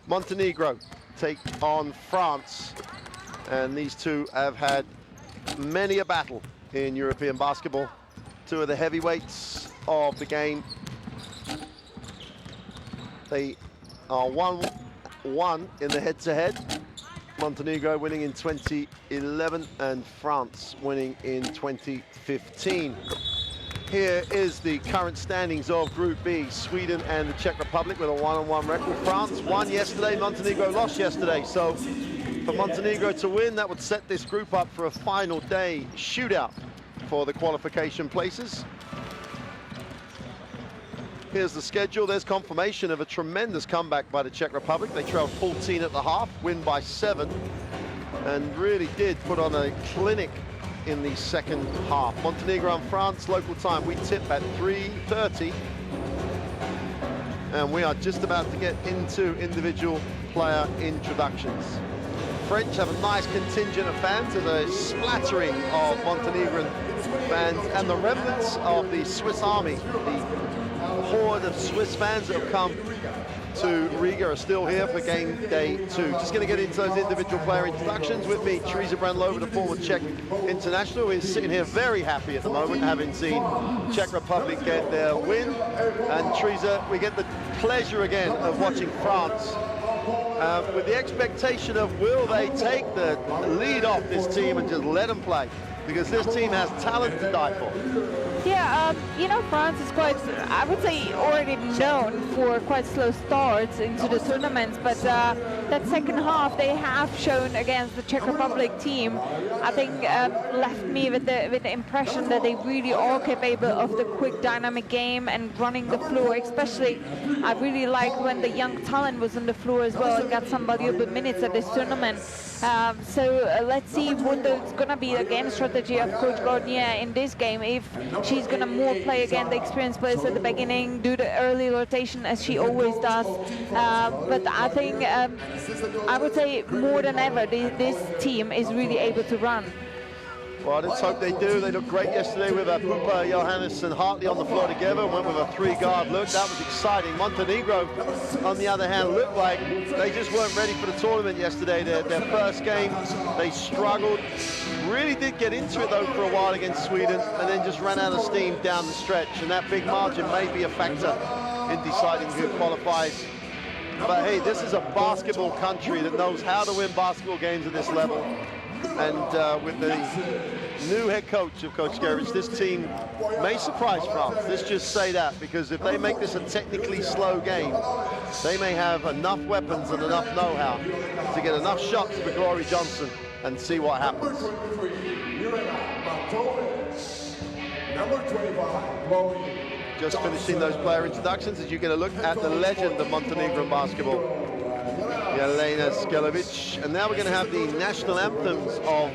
Montenegro take on France, and these two have had many a battle in European basketball. Two of the heavyweights of the game. They are 1-1 in the head-to-head. Montenegro winning in 2011 and France winning in 2015. Here is the current standings of Group B. Sweden and the Czech Republic with a 1-1 record. France won yesterday, Montenegro lost yesterday. So for Montenegro to win, that would set this group up for a final day shootout for the qualification places. Here's the schedule. There's confirmation of a tremendous comeback by the Czech Republic. They trailed 14 at the half, win by 7, and really did put on a clinic in the second half. Montenegro and France, local time, we tip at 3:30. And we are just about to get into individual player introductions. French have a nice contingent of fans. There's a splattering of Montenegrin fans and the remnants of the Swiss army. The horde of Swiss fans that have come to Riga are still here for game day 2. Just going to get into those individual player introductions. With me, Teresa Brandlova, the former Czech international, is sitting here very happy at the moment, having seen Czech Republic get their win. And Teresa, we get the pleasure again of watching France with the expectation of, will they take the lead off this team and just let them play? Because this team has talent to die for. Yeah, you know, France is quite, I would say, already known for quite slow starts into the tournaments, but that second half they have shown against the Czech Republic team, I think left me with the impression that they really are capable of the quick dynamic game and running the floor. Especially, I really like when the young talent was on the floor as well and got some valuable minutes at this tournament. Let's see what it's going to be again strategy of Coach Garnier in this game, if she's going to more play again the experienced players at the beginning, do the early rotation as she always does. But I think I would say more than ever this team is really able to run. Well, let's hope they do. They looked great yesterday with Pupa, Johannes and Hartley on the floor together. Went with a 3-guard look. That was exciting. Montenegro, on the other hand, looked like they just weren't ready for the tournament yesterday. Their first game, they struggled. Really did get into it, though, for a while against Sweden, and then just ran out of steam down the stretch. And that big margin may be a factor in deciding who qualifies. But, hey, this is a basketball country that knows how to win basketball games at this level. And with the new head coach of Coach Gerich, this team may surprise France. Let's just say that, because if they make this a technically slow game, they may have enough weapons and enough know-how to get enough shots for Glory Johnson and see what happens. Just finishing those player introductions as you get a look at the legend of Montenegrin basketball, Jelena Skelevic. And now we're going to have the national anthems of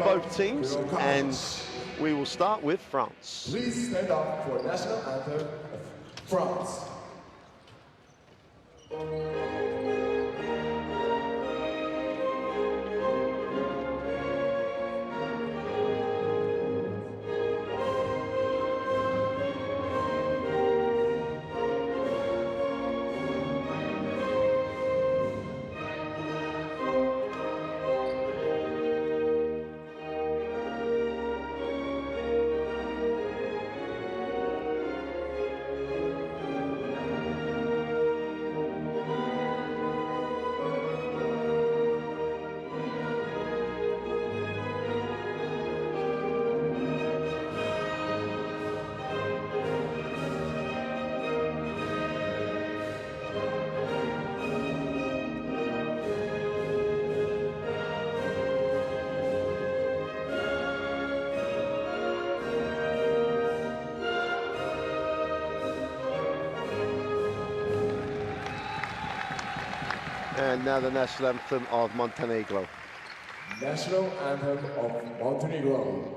both teams, and we will start with France. Please stand up for national anthem of France. And now the national anthem of Montenegro. National anthem of Montenegro.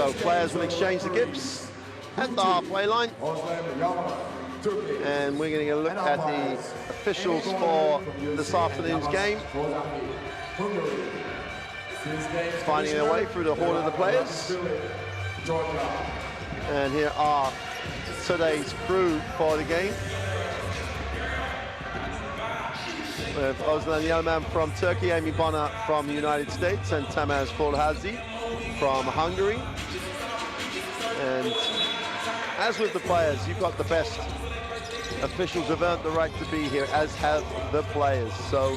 So players will exchange the gifts at the halfway line. And we're going to look at the officials for this afternoon's game, finding their way through the horde of the players. And here are today's crew for the game. With Ozlan Yilmaz from Turkey, Amy Bonner from the United States, and Tamás Kolhazi from Hungary. And as with the players, you've got the best officials have earned the right to be here, as have the players. So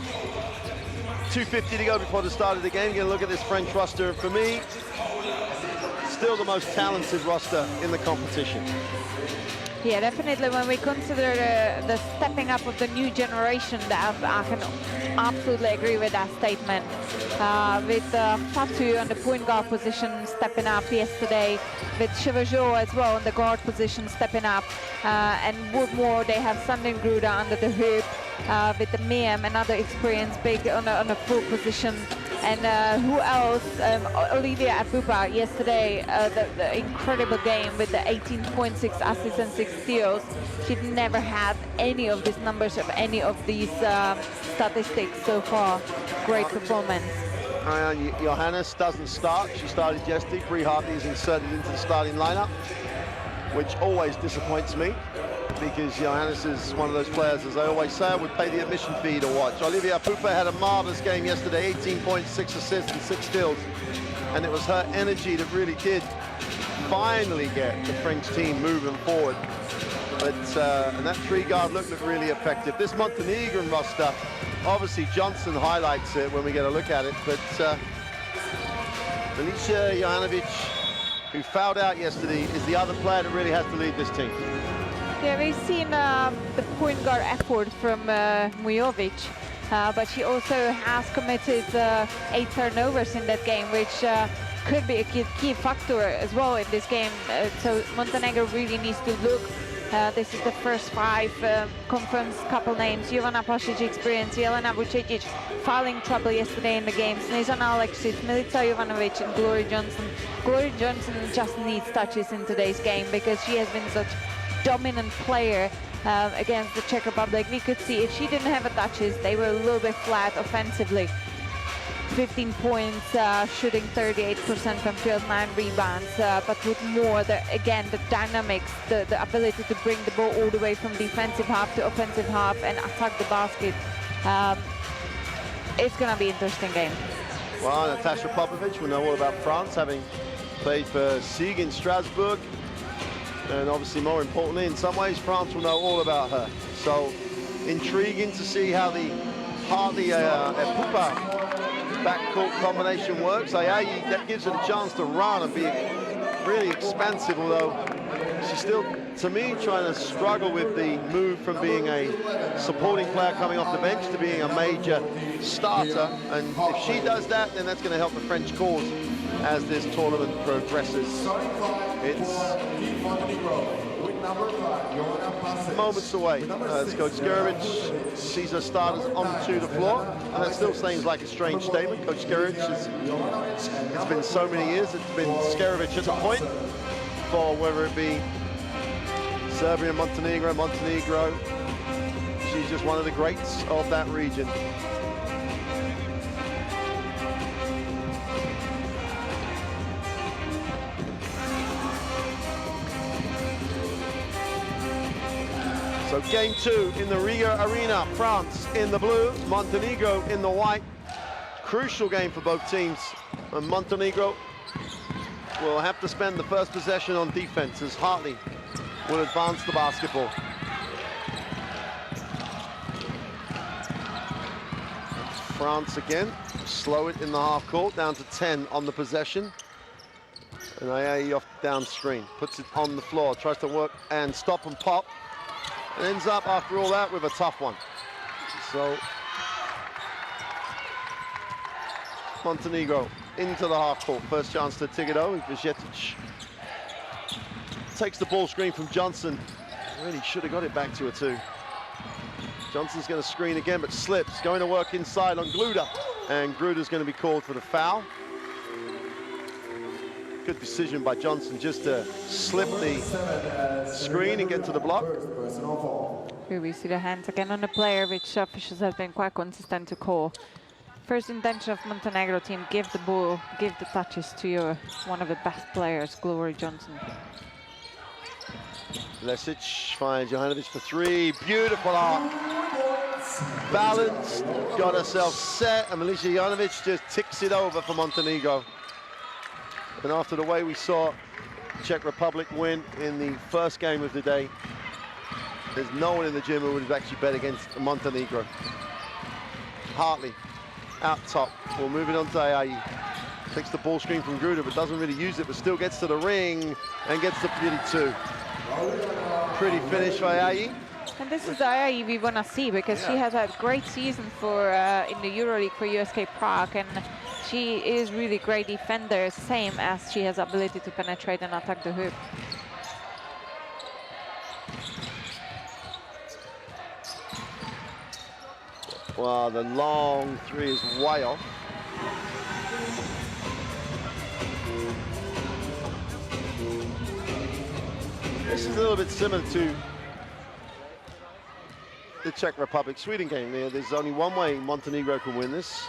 2:50 to go before the start of the game. Going to look at this French roster. For me, still the most talented roster in the competition. Yeah, definitely. When we consider the stepping up of the new generation, that I can absolutely agree with that statement. With Fatou on the point guard position stepping up yesterday, with Chevaujour as well on the guard position stepping up, and Woodmore, they have Sandin Gruda under the hoop, with the Miem, another experienced big on a full position. And who else? Olivia Abuba yesterday, the incredible game with the 18.6 assists and 6 steals. She'd never had any of these numbers of any of these statistics so far. Great performance. Ariane Johannes doesn't start. She started yesterday. Bree Hartley is inserted into the starting lineup, which always disappoints me, because Johannes is one of those players, as I always say, I would pay the admission fee to watch. Olivia Abuba had a marvelous game yesterday, 18.6 assists and 6 steals, and it was her energy that really did finally get the French team moving forward. But and that 3-guard looked really effective. This Montenegrin roster, obviously Johnson highlights it when we get a look at it, but Milica Jovanovic, who fouled out yesterday, is the other player that really has to lead this team. Yeah, we've seen the point guard effort from Mujovic, but she also has committed 8 turnovers in that game, which could be a key factor as well in this game. So Montenegro really needs to look. This is the first 5 confirmed couple names. Jovana Pasic experience, Jelena Vucetić fouling trouble yesterday in the game, Snezana Aleksic, Milica Jovanovic and Glory Johnson. Glory Johnson just needs touches in today's game, because she has been such dominant player against the Czech Republic. We could see if she didn't have the touches, they were a little bit flat offensively. 15 points, shooting 38% from field, 9 rebounds, but with more, again, the dynamics, the ability to bring the ball all the way from defensive half to offensive half and attack the basket. It's going to be an interesting game. Well, Natasha Popovic, we know all about France, having played for Sieg in Strasbourg. And obviously, more importantly, in some ways, France will know all about her. So, intriguing to see how the Hartley Abuba backcourt combination works. That gives her the chance to run and be really expansive, although she's still, to me, trying to struggle with the move from being a supporting player coming off the bench to being a major starter. And if she does that, then that's going to help the French cause as this tournament progresses. It's moments away. Coach Skirevich sees her starters onto the floor, and that still seems like a strange statement. Coach Skirevich, it's been so many years, it's been Skirevich at the point for whether it be Serbia, Montenegro. She's just one of the greats of that region. So game 2 in the Riga Arena, France in the blue, Montenegro in the white. Crucial game for both teams, and Montenegro will have to spend the first possession on defense as Hartley will advance the basketball. France again, slow it in the half court, down to 10 on the possession. And Ayayi off down screen, puts it on the floor, tries to work and stop and pop. And ends up, after all that, with a tough one. So, Montenegro into the half court. First chance to Tigado. Vucetić takes the ball screen from Johnson. Really should have got it back to her too. Johnson's going to screen again, but slips. Going to work inside on Gruda. And Gruda's going to be called for the foul. Good decision by Johnson just to slip the screen and get to the block. Personal foul. Here we see the hands again on the player, which officials have been quite consistent to call. First intention of Montenegro team, give the ball, give the touches to your one of the best players, Glory Johnson. Lesic finds Johanovic for three. Beautiful arc. Balanced, got herself set, and Milica Johanovic just ticks it over for Montenegro. And after the way we saw Czech Republic win in the first game of the day, there's no one in the gym who would have actually bet against Montenegro. Hartley out top. We'll move it on to Ayayi. Takes the ball screen from Gruda, but doesn't really use it, but still gets to the ring and gets the 32. Pretty finish by Ayayi. And this is the Ayayi we want to see, because she has had a great season for in the EuroLeague for USK Prague, and she is really great defender, same as she has ability to penetrate and attack the hoop. Well, the long three is way off. This is a little bit similar to the Czech Republic-Sweden game. There's only one way Montenegro can win this.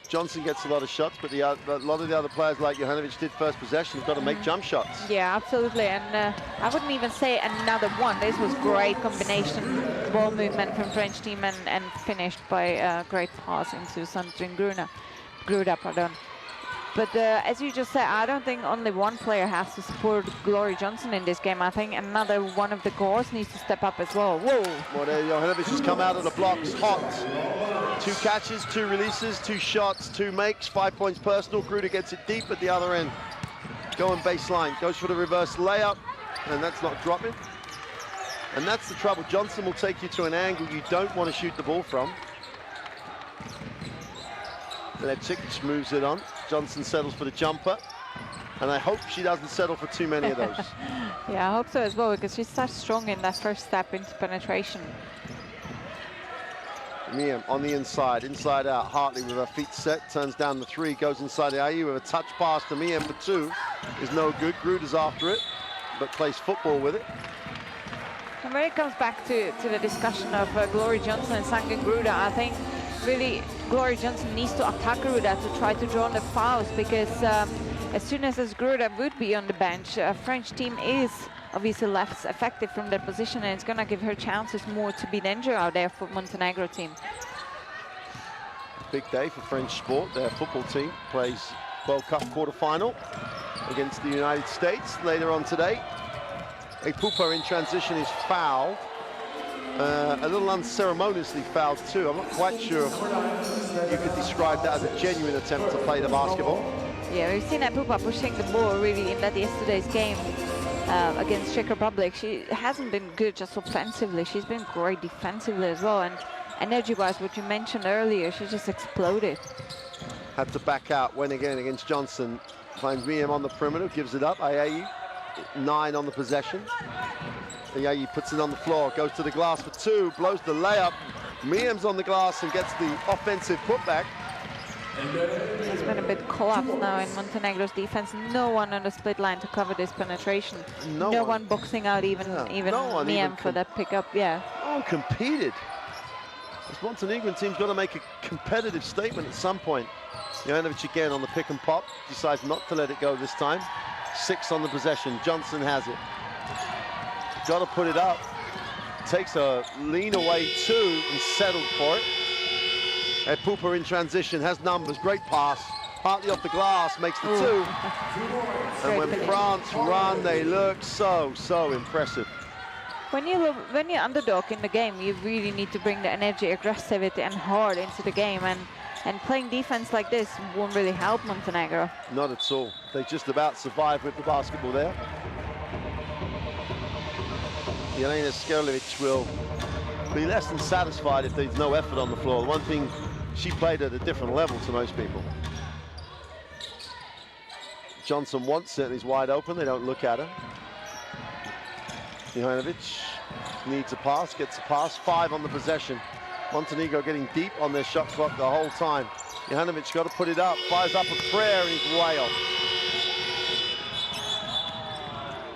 Johnson gets a lot of shots, but a lot of the other players, like Johanovic did first possession, have got to make jump shots. Yeah, absolutely. And I wouldn't even say another one. This was great combination, ball movement from French team, and finished by a great pass into Sandrine Gruda, pardon. But as you just said, I don't think only one player has to support Glory Johnson in this game. I think another one of the guards needs to step up as well. Whoa! Well, there Johanovic has come out of the blocks hot. 2 catches, 2 releases, 2 shots, 2 makes, 5 points personal. Gruda gets it deep at the other end. Going baseline, goes for the reverse layup, and that's not dropping. And that's the trouble. Johnson will take you to an angle you don't want to shoot the ball from. Lecic moves it on. Johnson settles for the jumper, and I hope she doesn't settle for too many of those. Yeah, I hope so as well, because she's such strong in that first step into penetration. Miem on the inside out. Hartley with her feet set, turns down the 3, goes inside the Ayayi with a touch pass to Miem for 2. Is no good. Gruda's after it, but plays football with it. And when it comes back to the discussion of Glory Johnson and Sandrine Gruda, I think really Glory Johnson needs to attack Gruda to try to draw the fouls, because as soon as Gruda would be on the bench, French team is obviously less effective from that position, and it's going to give her chances more to be danger out there for Montenegro team. Big day for French sport. Their football team plays World Cup quarter-final against the United States later on today. Epupa in transition is fouled. A little unceremoniously fouled too. I'm not quite sure if you could describe that as a genuine attempt to play the basketball. Yeah, we've seen Epupa pushing the ball really in that yesterday's game against Czech Republic. She hasn't been good just offensively. She's been great defensively as well. And energy-wise, what you mentioned earlier, she just exploded. Had to back out, went again against Johnson. Finds Miem on the perimeter, gives it up. Ayayi, 9 on the possession. Ayayi puts it on the floor, goes to the glass for 2, blows the layup. Miem's on the glass and gets the offensive putback. There's been a bit collapse now in Montenegro's defense. No one on the split line to cover this penetration. No one boxing out even Miem for that pickup. Yeah. No one competed. This Montenegrin team's got to make a competitive statement at some point. Johanovic again on the pick and pop, decides not to let it go this time. 6 on the possession. Johnson has it. Got to put it up. Takes a lean away 2 and settled for it. Epupa in transition, has numbers, great pass. Partly off the glass, makes the 2. And when France run, they look so impressive. When you're underdog in the game, you really need to bring the energy, aggressivity, and heart into the game. And playing defense like this won't really help Montenegro. Not at all. They just about survive with the basketball there. Jelena Skerlovic will be less than satisfied if there's no effort on the floor. The one thing, she played at a different level to most people. Johnson wants it and he's wide open. They don't look at her. Johanovic needs a pass, gets a pass. 5 on the possession. Montenegro getting deep on their shot clock the whole time. Johanovic got to put it up, fires up a prayer, and he's way off.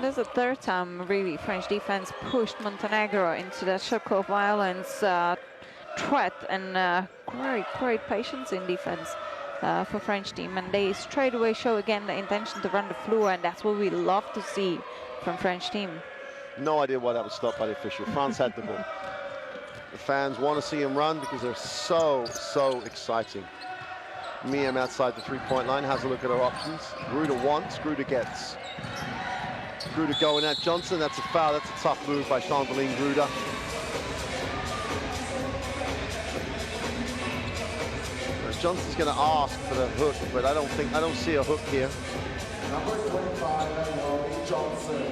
This is the third time really French defense pushed Montenegro into that shock of violence threat, and great patience in defense for French team, and they straight away show again the intention to run the floor, and that's what we love to see from French team. No idea why that was stopped by the official. France had the ball. The fans want to see him run because they're so exciting. Miem outside the three-point line has a look at her options. Gruda wants, Gruda gets. Gruda going at Johnson, that's a foul, that's a tough move by Chandeline Gruda. Johnson's going to ask for the hook, but I don't see a hook here. Number 25, Naomi Johnson.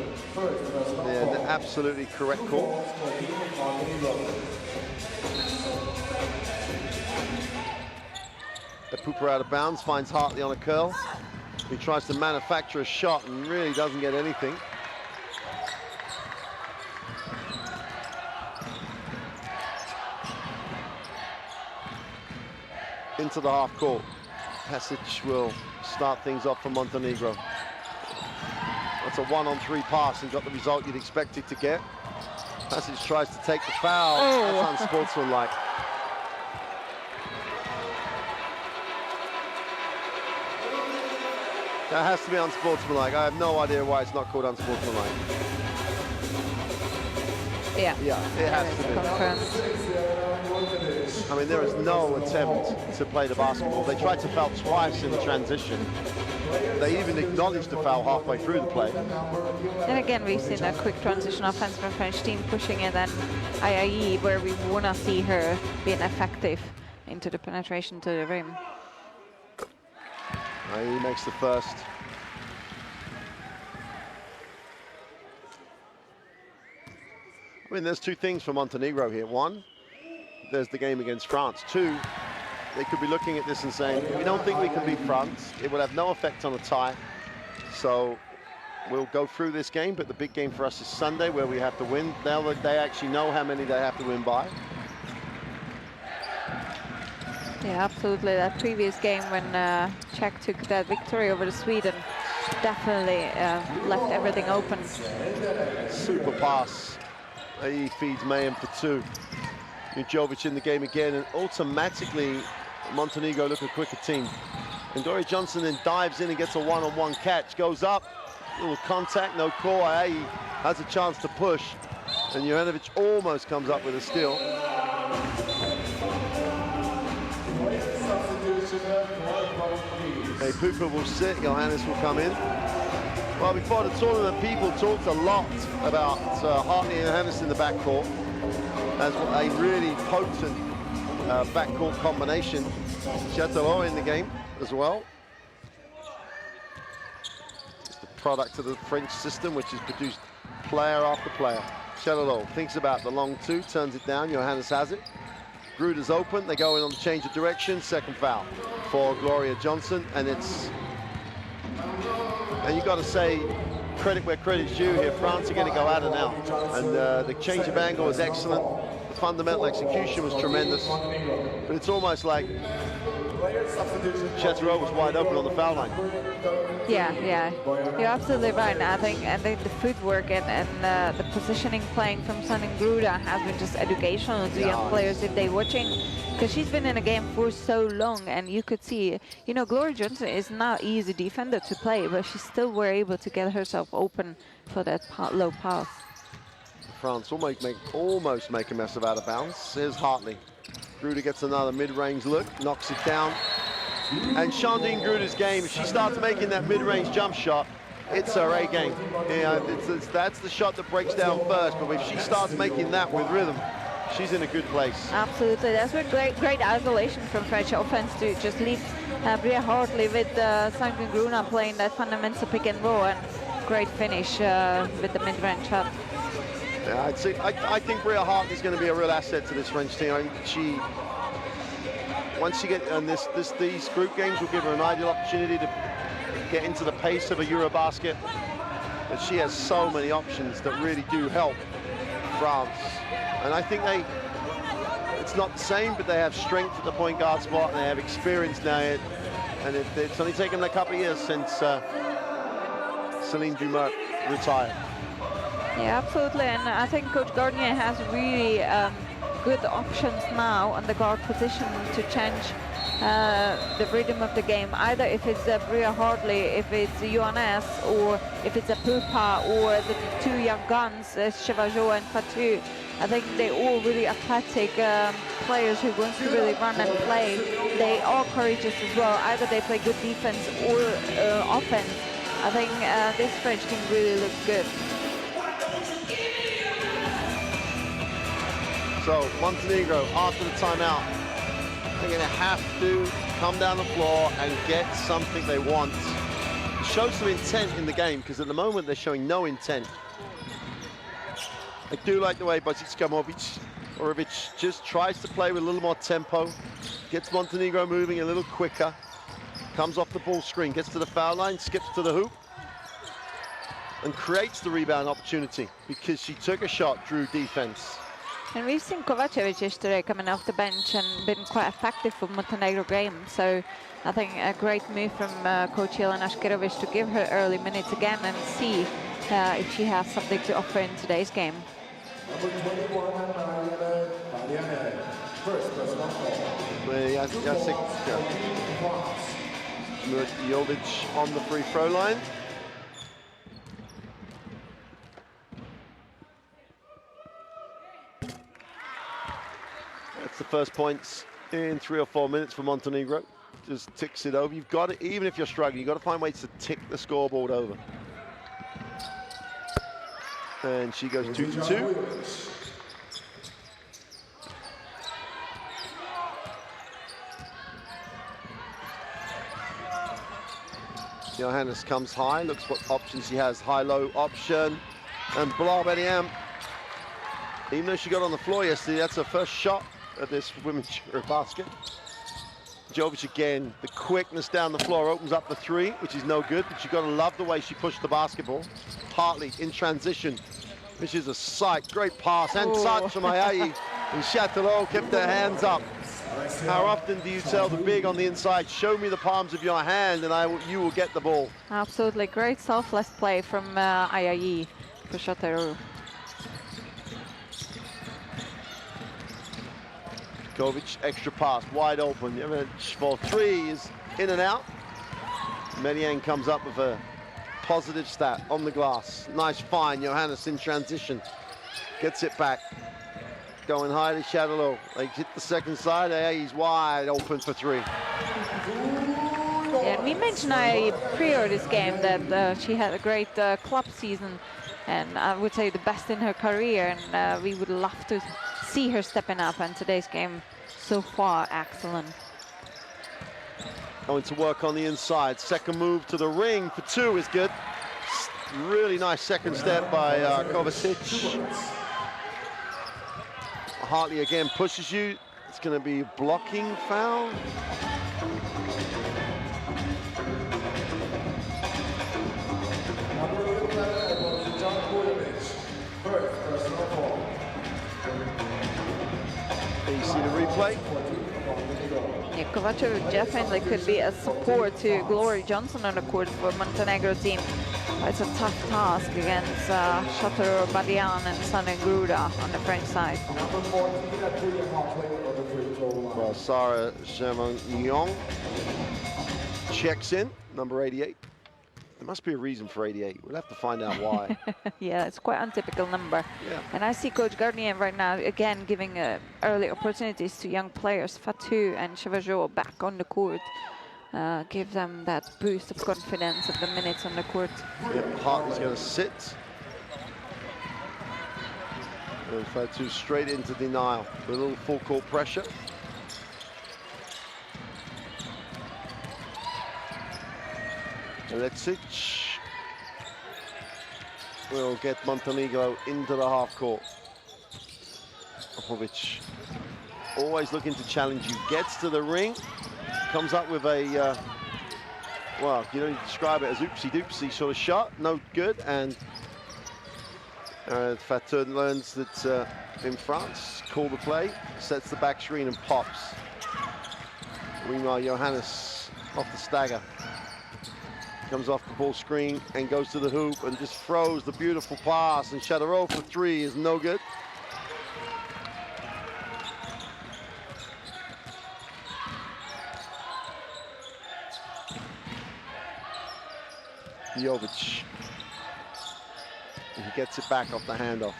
Yeah, the absolutely correct call. The Pooper out of bounds, finds Hartley on a curl. He tries to manufacture a shot and really doesn't get anything. Into the half court. Passage will start things off for Montenegro. That's a 1-on-3 pass and got the result you'd expect it to get. Passage tries to take the foul. Oh. That's unsportsmanlike. That has to be unsportsmanlike. I have no idea why it's not called unsportsmanlike. Yeah, it has to be. Confirmed. I mean, there is no attempt to play the basketball. They tried to foul twice in the transition. They even acknowledged the foul halfway through the play. And again, we've seen a quick transition offense from French team pushing it, and IIE, where we want to see her being effective into the penetration to the rim. IIE makes the first. I mean, there's two things for Montenegro here. One, there's the game against France. Two, they could be looking at this and saying, we don't think we can beat France. It will have no effect on the tie. So we'll go through this game, but the big game for us is Sunday, where we have to win. Now that they actually know how many they have to win by. Yeah, absolutely. That previous game when Czech took that victory over the Sweden definitely left everything open. Super pass. He feeds Mayhem for two. Jovic in the game again, and automatically Montenegro look a quicker team. And Dory Johnson then dives in and gets a one-on-one catch, goes up, little contact, no call. He has a chance to push, and Juranovic almost comes up with a steal. Hey, Pooper will sit, Johannes will come in. Well, before the tournament, people talked a lot about Hartley and Johannes in the backcourt as a really potent backcourt combination. Châtellot in the game as well. It's the product of the French system, which has produced player after player. Châtellot thinks about the long two, turns it down, Johannes has it. Gruda's open, they go in on the change of direction, second foul for Gloria Johnson, and you've got to say, credit where credit's due here. France are going to go out and out, and the change of angle was excellent. The fundamental execution was tremendous, but it's almost like Châtellot was wide open on the foul line. Yeah, you're absolutely right. I think the footwork and the positioning playing from Celine Gruda has been just educational to young players if they're watching, because she's been in a game for so long, and you could see, you know, Gloria Johnson is not easy defender to play, but she still were able to get herself open for that low pass. France almost make a mess of out of bounds. Here's Hartley. Gruda gets another mid-range look, knocks it down. And Chandeline Gruda's game, if she starts making that mid-range jump shot, it's her A game. Yeah, that's the shot that breaks down first, but if she starts making that with rhythm, she's in a good place. Absolutely, that's a great isolation from French offense to just leave Bria Hartley with Celine Gruda playing that fundamental pick and roll, and great finish with the mid-range shot. Yeah, I think Bria Hartley's going to be a real asset to this French team. I think once you get on these group games will give her an ideal opportunity to get into the pace of a Eurobasket. But she has so many options that really do help France. And I think it's not the same, but they have strength at the point guard spot, and they have experience now. And it's only taken a couple of years since Celine Dumas retired. Yeah, absolutely, and I think Coach Garnier has really good options now on the guard position to change the rhythm of the game. Either if it's Bria Hartley, if it's Johannes, or if it's a Pupa, or the two young guns, Chevajot and Fatou. I think they're all really athletic players who want to really run and play. They are courageous as well. Either they play good defense or offense. I think this French team really looks good. So Montenegro, after the timeout, they're going to have to come down the floor and get something they want. Show some intent in the game, because at the moment they're showing no intent. I do like the way Orovic just tries to play with a little more tempo, gets Montenegro moving a little quicker, comes off the ball screen, gets to the foul line, skips to the hoop, and creates the rebound opportunity because she took a shot, drew defense. And we've seen Kovacevic yesterday coming off the bench and been quite effective for Montenegro game. So I think a great move from Coach Jelena Škerović to give her early minutes again and see if she has something to offer in today's game. Number 21, Marianne. First personal foul. Jovic on the free throw line. That's the first points in 3 or 4 minutes for Montenegro. Just ticks it over. You've got to, even if you're struggling, you've got to find ways to tick the scoreboard over. And she goes 2-2. Johannes comes high, looks what options she has. High-low option. And Blah Beniam, even though she got on the floor yesterday, that's her first shot at this women's basket. Jovic again, the quickness down the floor opens up the three, which is no good, but you've got to love the way she pushed the basketball. Hartley in transition, which is a sight. Great pass and touch from Ayayi. And Chatelot kept their hands up. How often do you tell the big on the inside, show me the palms of your hand and you will get the ball? Absolutely, great selfless play from Ayayi for Chatelot. Kovic, extra pass, wide open. For three is in and out. Median comes up with a positive stat on the glass. Nice find, Johannes in transition. Gets it back. Going high to Chatelot. They hit the second side. He's wide open for three. Yeah, and we mentioned prior this game that she had a great club season, and I would say the best in her career, and we would love to see her stepping up, and today's game so far excellent. Going to work on the inside. Second move to the ring for two is good. Really nice second step by Kovacic. Hartley again pushes you. It's going to be a blocking foul. You see the replay. Yeah, Kovacevic definitely could be a support to Glory Johnson on the court for Montenegro team. It's a tough task against Chatelot, Badian and Sanne Gruda on the French side. Well, Sarah Germagnon checks in, number 88. There must be a reason for 88. We'll have to find out why. Yeah, it's quite untypical number. Yeah. And I see Coach Garnier right now, again, giving early opportunities to young players. Fatou and Chevajot back on the court. Give them that boost of confidence of the minutes on the court. Yep, Hartley's going to sit. And Fatou straight into denial with a little full court pressure. Alexic will get Montenegro into the half court. Popovic always looking to challenge you. Gets to the ring, comes up with a, well, you know, you describe it as oopsie-doopsie sort of shot. No good, and Fatou learns that in France, call the play, sets the back screen and pops. Meanwhile, Johannes off the stagger. comes off the ball screen and goes to the hoop and just throws the beautiful pass, and Shadarov for three is no good. Jovic. And he gets it back off the handoff.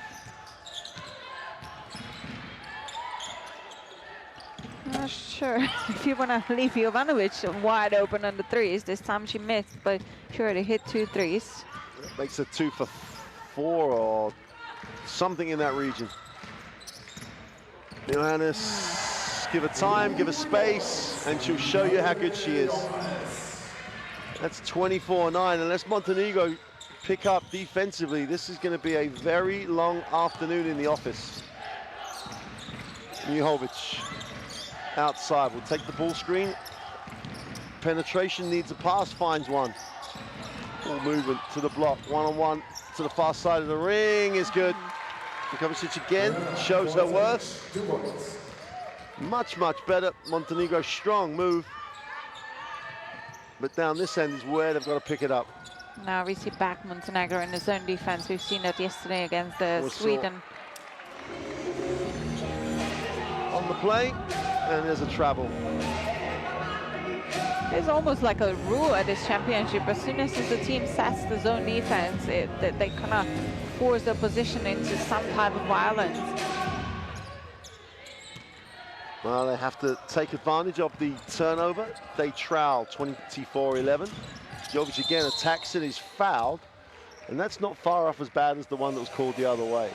Not sure if you want to leave Jovanovic wide open on the threes. This time she missed, but she already hit 2 threes. Makes it 2 for 4 or something in that region. Johannes, give her time, give her space, and she'll show you how good she is. That's 24-9. Unless Montenegro pick up defensively, this is going to be a very long afternoon in the office. Mihovic outside will take the ball screen. Penetration, needs a pass, finds one. Ball movement to the block, one-on-one to the far side of the ring is good. Vukovic again shows her worth. Much, much better. Montenegro, strong move. But down this end is where they've got to pick it up. Now we see back Montenegro in the zone defense. We've seen that yesterday against Sweden. On the play, and there's a travel. It's almost like a rule at this championship. As soon as the team sets the zone defense, they kind of force the position into some type of violence. Well, they have to take advantage of the turnover. They trowel 24-11. Jovic again attacks it, he's fouled. And that's not far off as bad as the one that was called the other way.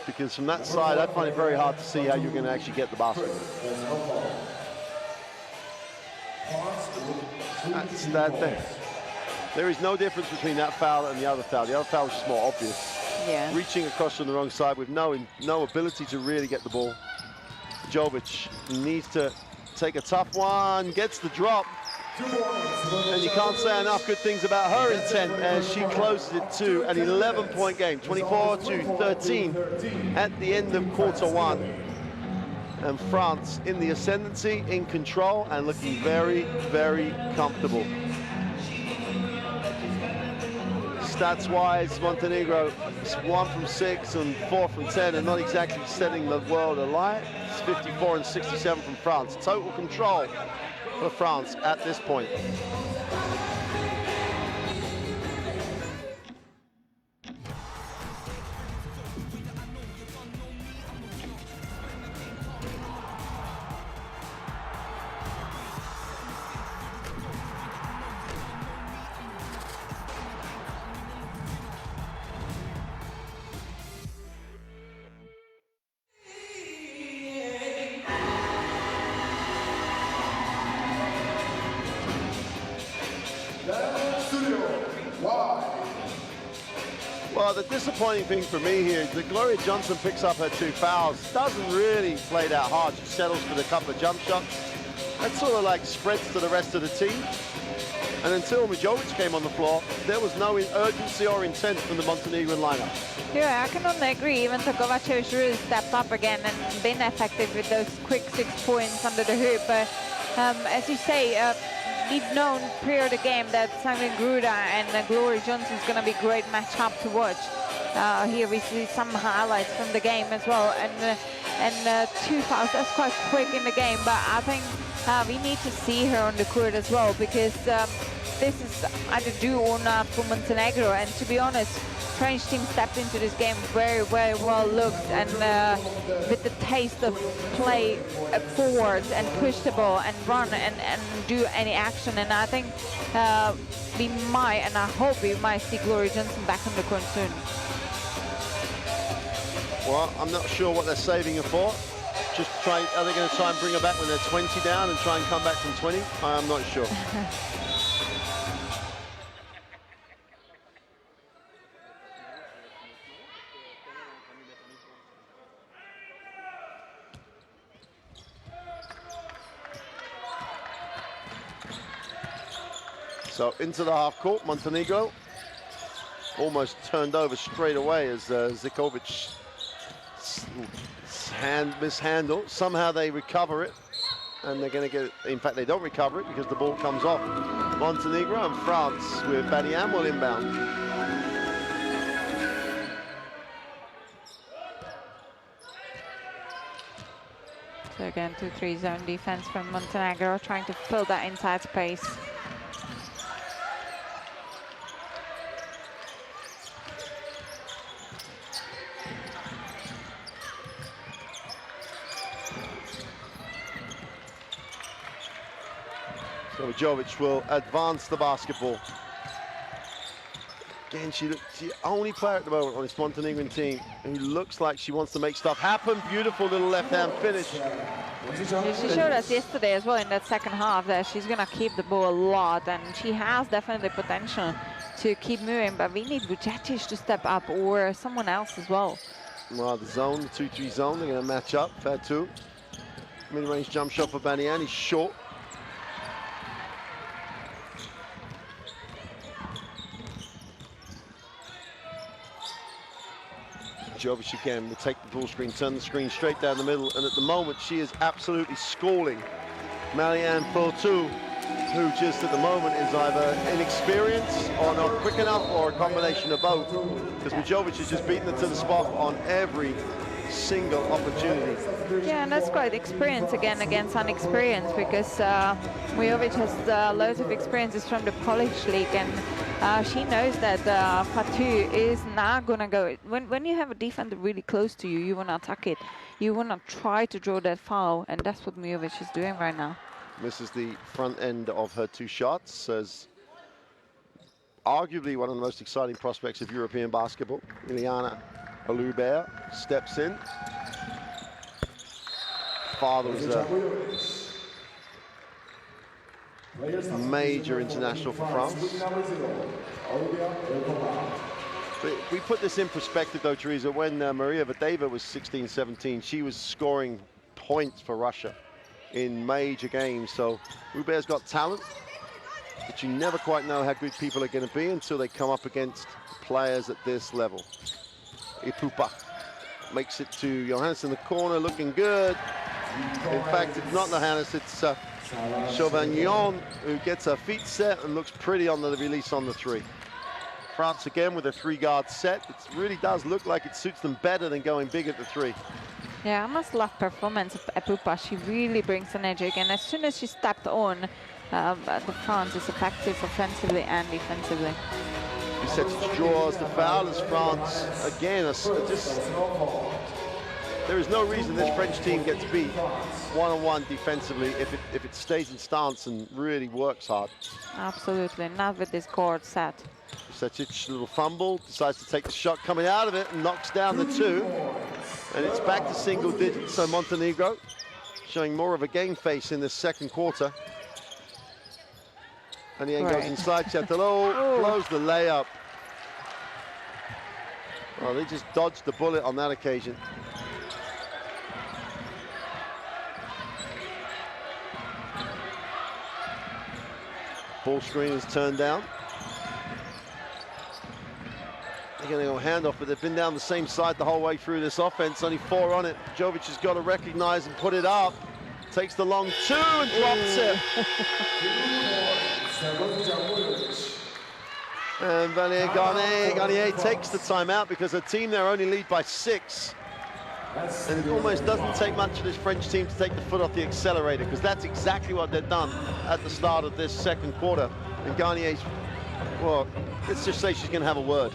Because from that side, I find it very hard to see how you're going to actually get the basket. That's that thing. There is no difference between that foul and the other foul. The other foul was just more obvious. Yeah. Reaching across from the wrong side with no ability to really get the ball. Jovic needs to take a tough one, gets the drop. And you can't say enough good things about her intent as she closes it to an 11-point game, 24-13 at the end of quarter one. And France in the ascendancy, in control, and looking very, very comfortable. Stats-wise, Montenegro is 1 from 6 and 4 from 10, and not exactly setting the world alight. It's 54 and 67 from France. Total control for France at this point. Well, the disappointing thing for me here is that Gloria Johnson picks up her 2 fouls. Doesn't really play that hard. She settles for the couple of jump shots. That sort of like spreads to the rest of the team. And until Mijovic came on the floor, there was no urgency or intent from the Montenegrin lineup. Yeah, I can only agree. Even though Kovacevic really stepped up again and been effective with those quick 6 points under the hoop. But as you say, we've known prior to the game that Sangren Gruda and Gloria Johnson is going to be a great matchup to watch. Here we see some highlights from the game as well, and 2 fouls. That's quite quick in the game, but I think we need to see her on the court as well, because this is either do or not for Montenegro. And to be honest, French team stepped into this game very, very well looked, and with the taste of play forward and push the ball and run and do any action. And I think we might, and I hope we might see Gloria Johnson back on the court soon. Well, I'm not sure what they're saving her for. Just try, are they going to try and bring her back when they're 20 down and try and come back from 20? I'm not sure. So into the half court, Montenegro almost turned over straight away as Zikovic mishandled. Somehow they recover it. and they're going to get, in fact, they don't recover it because the ball comes off Montenegro, and France with Badian will inbound. So again, 2-3 zone defense from Montenegro, trying to fill that inside space. So Jovic will advance the basketball. Again, she's the only player at the moment on this Montenegrin team who looks like she wants to make stuff happen. Beautiful little left-hand finish. She showed us yesterday as well in that second half that she's going to keep the ball a lot, and she has definitely potential to keep moving, but we need Vujacic to step up, or someone else as well. Well, the zone, the 2-3 zone, they're going to match up. Fair two. Mid-range jump shot for Badian, he's short. Jovic again will take the ball screen, turn the screen straight down the middle, and at the moment she is absolutely scoring Marianne Fourtou, who just at the moment is either inexperienced or not quick enough, or a combination of both, because Vujovic has just beaten her to the spot on every single opportunity. Yeah, and that's quite experience again against inexperience, because Vujovic has loads of experiences from the Polish league, and she knows that Fourtou is not gonna go. When you have a defender really close to you, you wanna attack it. You wanna try to draw that foul, and that's what Vujovic is doing right now. Misses the front end of her two shots, as arguably one of the most exciting prospects of European basketball. Iliana Alubert steps in. Father was a major international for France. But if we put this in perspective though, Teresa, when Maria Vadeva was 16, 17, she was scoring points for Russia in major games. So Rubert's got talent, but you never quite know how good people are going to be until they come up against players at this level. Ipupa makes it to Johannes in the corner, looking good. In fact, it's not Johannes, it's Chauvignon who gets her feet set and looks pretty on the release on the three. France again with a three-guard set. It really does look like it suits them better than going big at the three. Yeah, I must love performance of Ipupa. She really brings energy, and as soon as she stepped on, the France is effective offensively and defensively. He sets draws the foul as France again there is no reason this French team gets beat one-on-one defensively if it stays in stance and really works hard. Absolutely, not with this guard set. Vujacic, little fumble, decides to take the shot coming out of it and knocks down the two. And it's back to single digits, so Montenegro showing more of a game face in this second quarter. And he goes inside, Chatelot blows the layup. Well, they just dodged the bullet on that occasion. Ball screen is turned down. They're going to go handoff, but they've been down the same side the whole way through this offense. Only 4 on it. Jovic has got to recognize and put it up. Takes the long 2 and drops it. And Valérie Garnier takes the timeout because her team there only lead by 6. And it almost doesn't take much for this French team to take the foot off the accelerator, because that's exactly what they've done at the start of this second quarter. And Garnier's, well, let's just say she's going to have a word.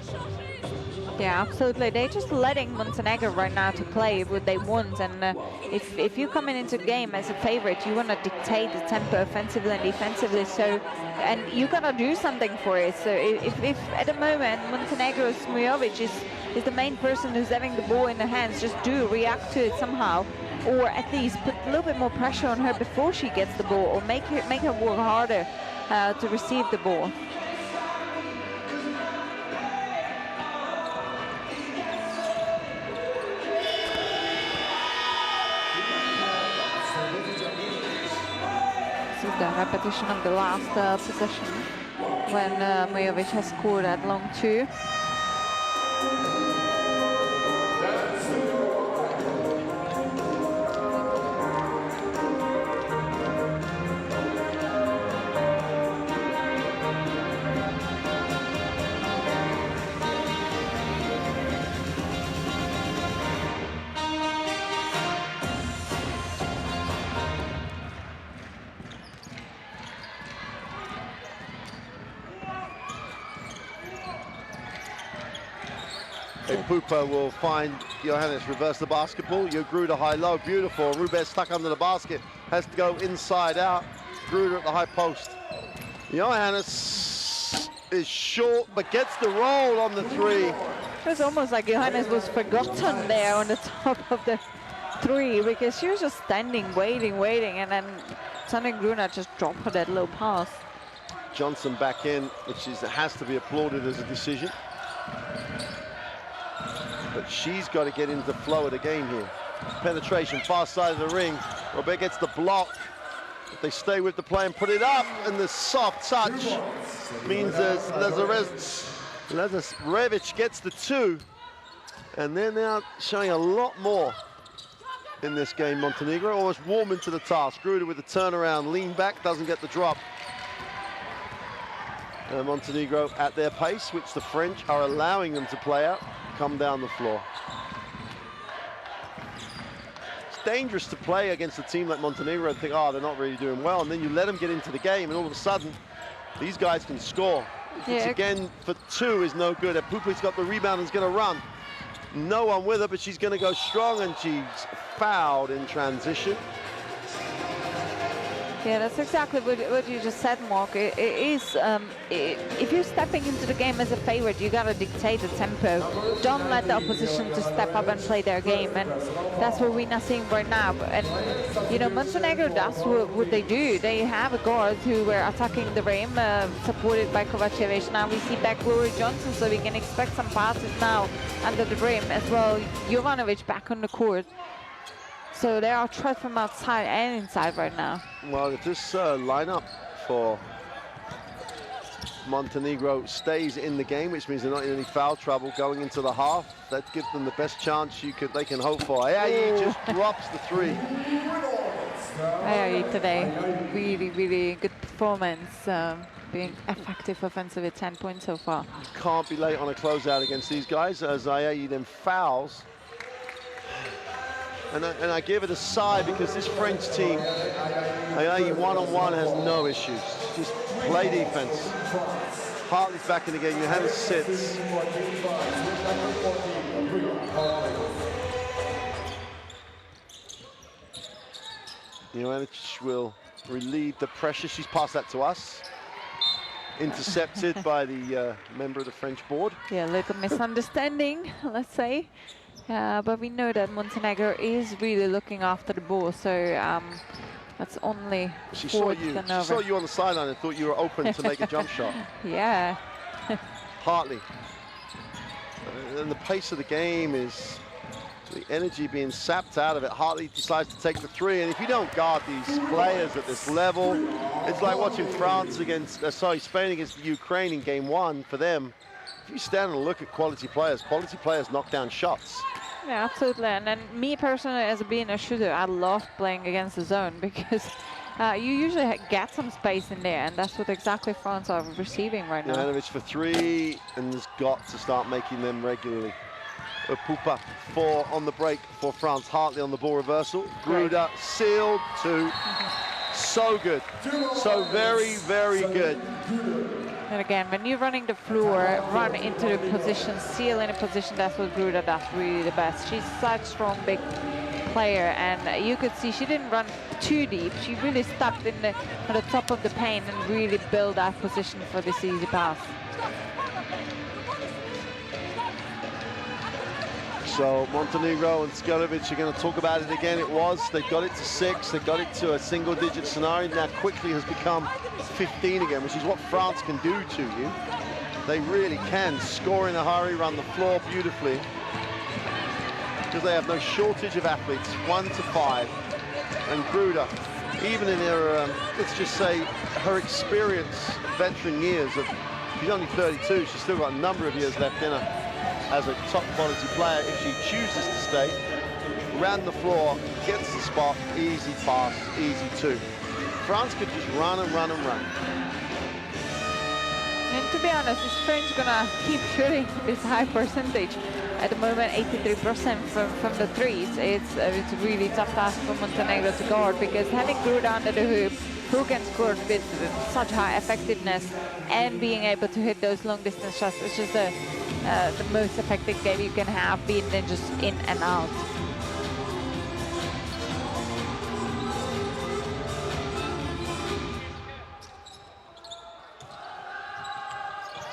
Yeah, absolutely. They're just letting Montenegro right now to play what they want, and if you come into the game as a favorite, you want to dictate the tempo offensively and defensively. So, and you gotta do something for it. So, if at the moment Montenegro's Vujovic is the main person who's having the ball in the hands, just react to it somehow, or at least put a little bit more pressure on her before she gets the ball, or make her work harder to receive the ball. The repetition of the last possession when Vujovic has scored at long 2. Pupa will find Johannes, reverse the basketball. Gruda high-low, beautiful. Rubez stuck under the basket, has to go inside out. Gruda at the high post. Johannes is short, but gets the roll on the three. It was almost like Johannes was forgotten there on the top of the three, because she was just standing, waiting, and then Sanne Gruda just dropped her that low pass. Johnson back in, which has to be applauded as a decision. But she's got to get into the flow of the game here. Penetration, far side of the ring. Robert gets the block. If they stay with the play and put it up, and the soft touch means Lazarevich gets the two. And they're now showing a lot more in this game, Montenegro. Almost warm into the task. Gruda with the turnaround, lean back, doesn't get the drop. Montenegro at their pace, which the French are allowing them to play out, come down the floor. It's dangerous to play against a team like Montenegro and think, oh, they're not really doing well, and then you let them get into the game, and all of a sudden, these guys can score. It's again for two is no good. Pupa's got the rebound and is going to run. No one with her, but she's going to go strong, and she's fouled in transition. Yeah, that's exactly what you just said, Mark. It is, if you're stepping into the game as a favorite, you gotta dictate the tempo. Don't let the opposition to step up and play their game, and that's what we're not seeing right now. And you know, Montenegro, that's what they do. They have a guard who were attacking the rim, supported by Kovacevic. Now we see back Glory Johnson, so we can expect some passes now under the rim as well. Jovanovic back on the court. So there are threats from outside and inside right now. Well, if this lineup for Montenegro stays in the game, which means they're not in any foul trouble going into the half, that gives them the best chance they can hope for. Ayayi just drops the three. Ayayi today, really good performance. Being effective offensively, 10 points so far. Can't be late on a closeout against these guys, as Ayayi then fouls. And I give it a sigh, because this French team, Ayayi one-on-one has no issues. Just play defense. Hartley's back in the game. Johannes sits. Johannes will relieve the pressure. She's passed that to us. Intercepted by the member of the French board. Yeah, a little misunderstanding, let's say. But we know that Montenegro is really looking after the ball, so that's only She saw you on the sideline and thought you were open to make a jump shot. Yeah. Hartley. And the pace of the game is the energy being sapped out of it. Hartley decides to take the three, and if you don't guard these players at this level, it's like watching France against, Spain against the Ukraine in game one for them. If you stand and look at quality players knock down shots. Yeah, absolutely. And then me personally, as being a shooter, I love playing against the zone, because you usually get some space in there, and that's what exactly France are receiving right now. Jovanovic for three, and has got to start making them regularly. Pupa 4 on the break for France. Hartley on the ball reversal. Gruda sealed two. So good. So very, very good. And again, when you're running the floor, run into the position, seal in a position, that's what Gruda does really the best. She's such a strong, big player, and you could see she didn't run too deep. She really stepped in at the top of the paint and really built that position for this easy pass. So Montenegro and Skorovic are going to talk about it again. They got it to 6, they got it to a single-digit scenario. Now quickly has become 15 again, which is what France can do to you. They really can score in a hurry, run the floor beautifully, because they have no shortage of athletes, 1 to 5. And Gruda, even in her, let's just say, her experience, veteran years of, she's only 32, she's still got a number of years left in her as a top quality player. If she chooses to stay, ran the floor, gets the spot, easy pass, easy two. France could just run and run and run. And to be honest, is French gonna keep shooting this high percentage? At the moment, 83% from the threes. It's a really tough task for Montenegro to guard, because having Gruda under the hoop, who can score with such high effectiveness and being able to hit those long distance shots, which is the most effective game you can have, being then just in and out.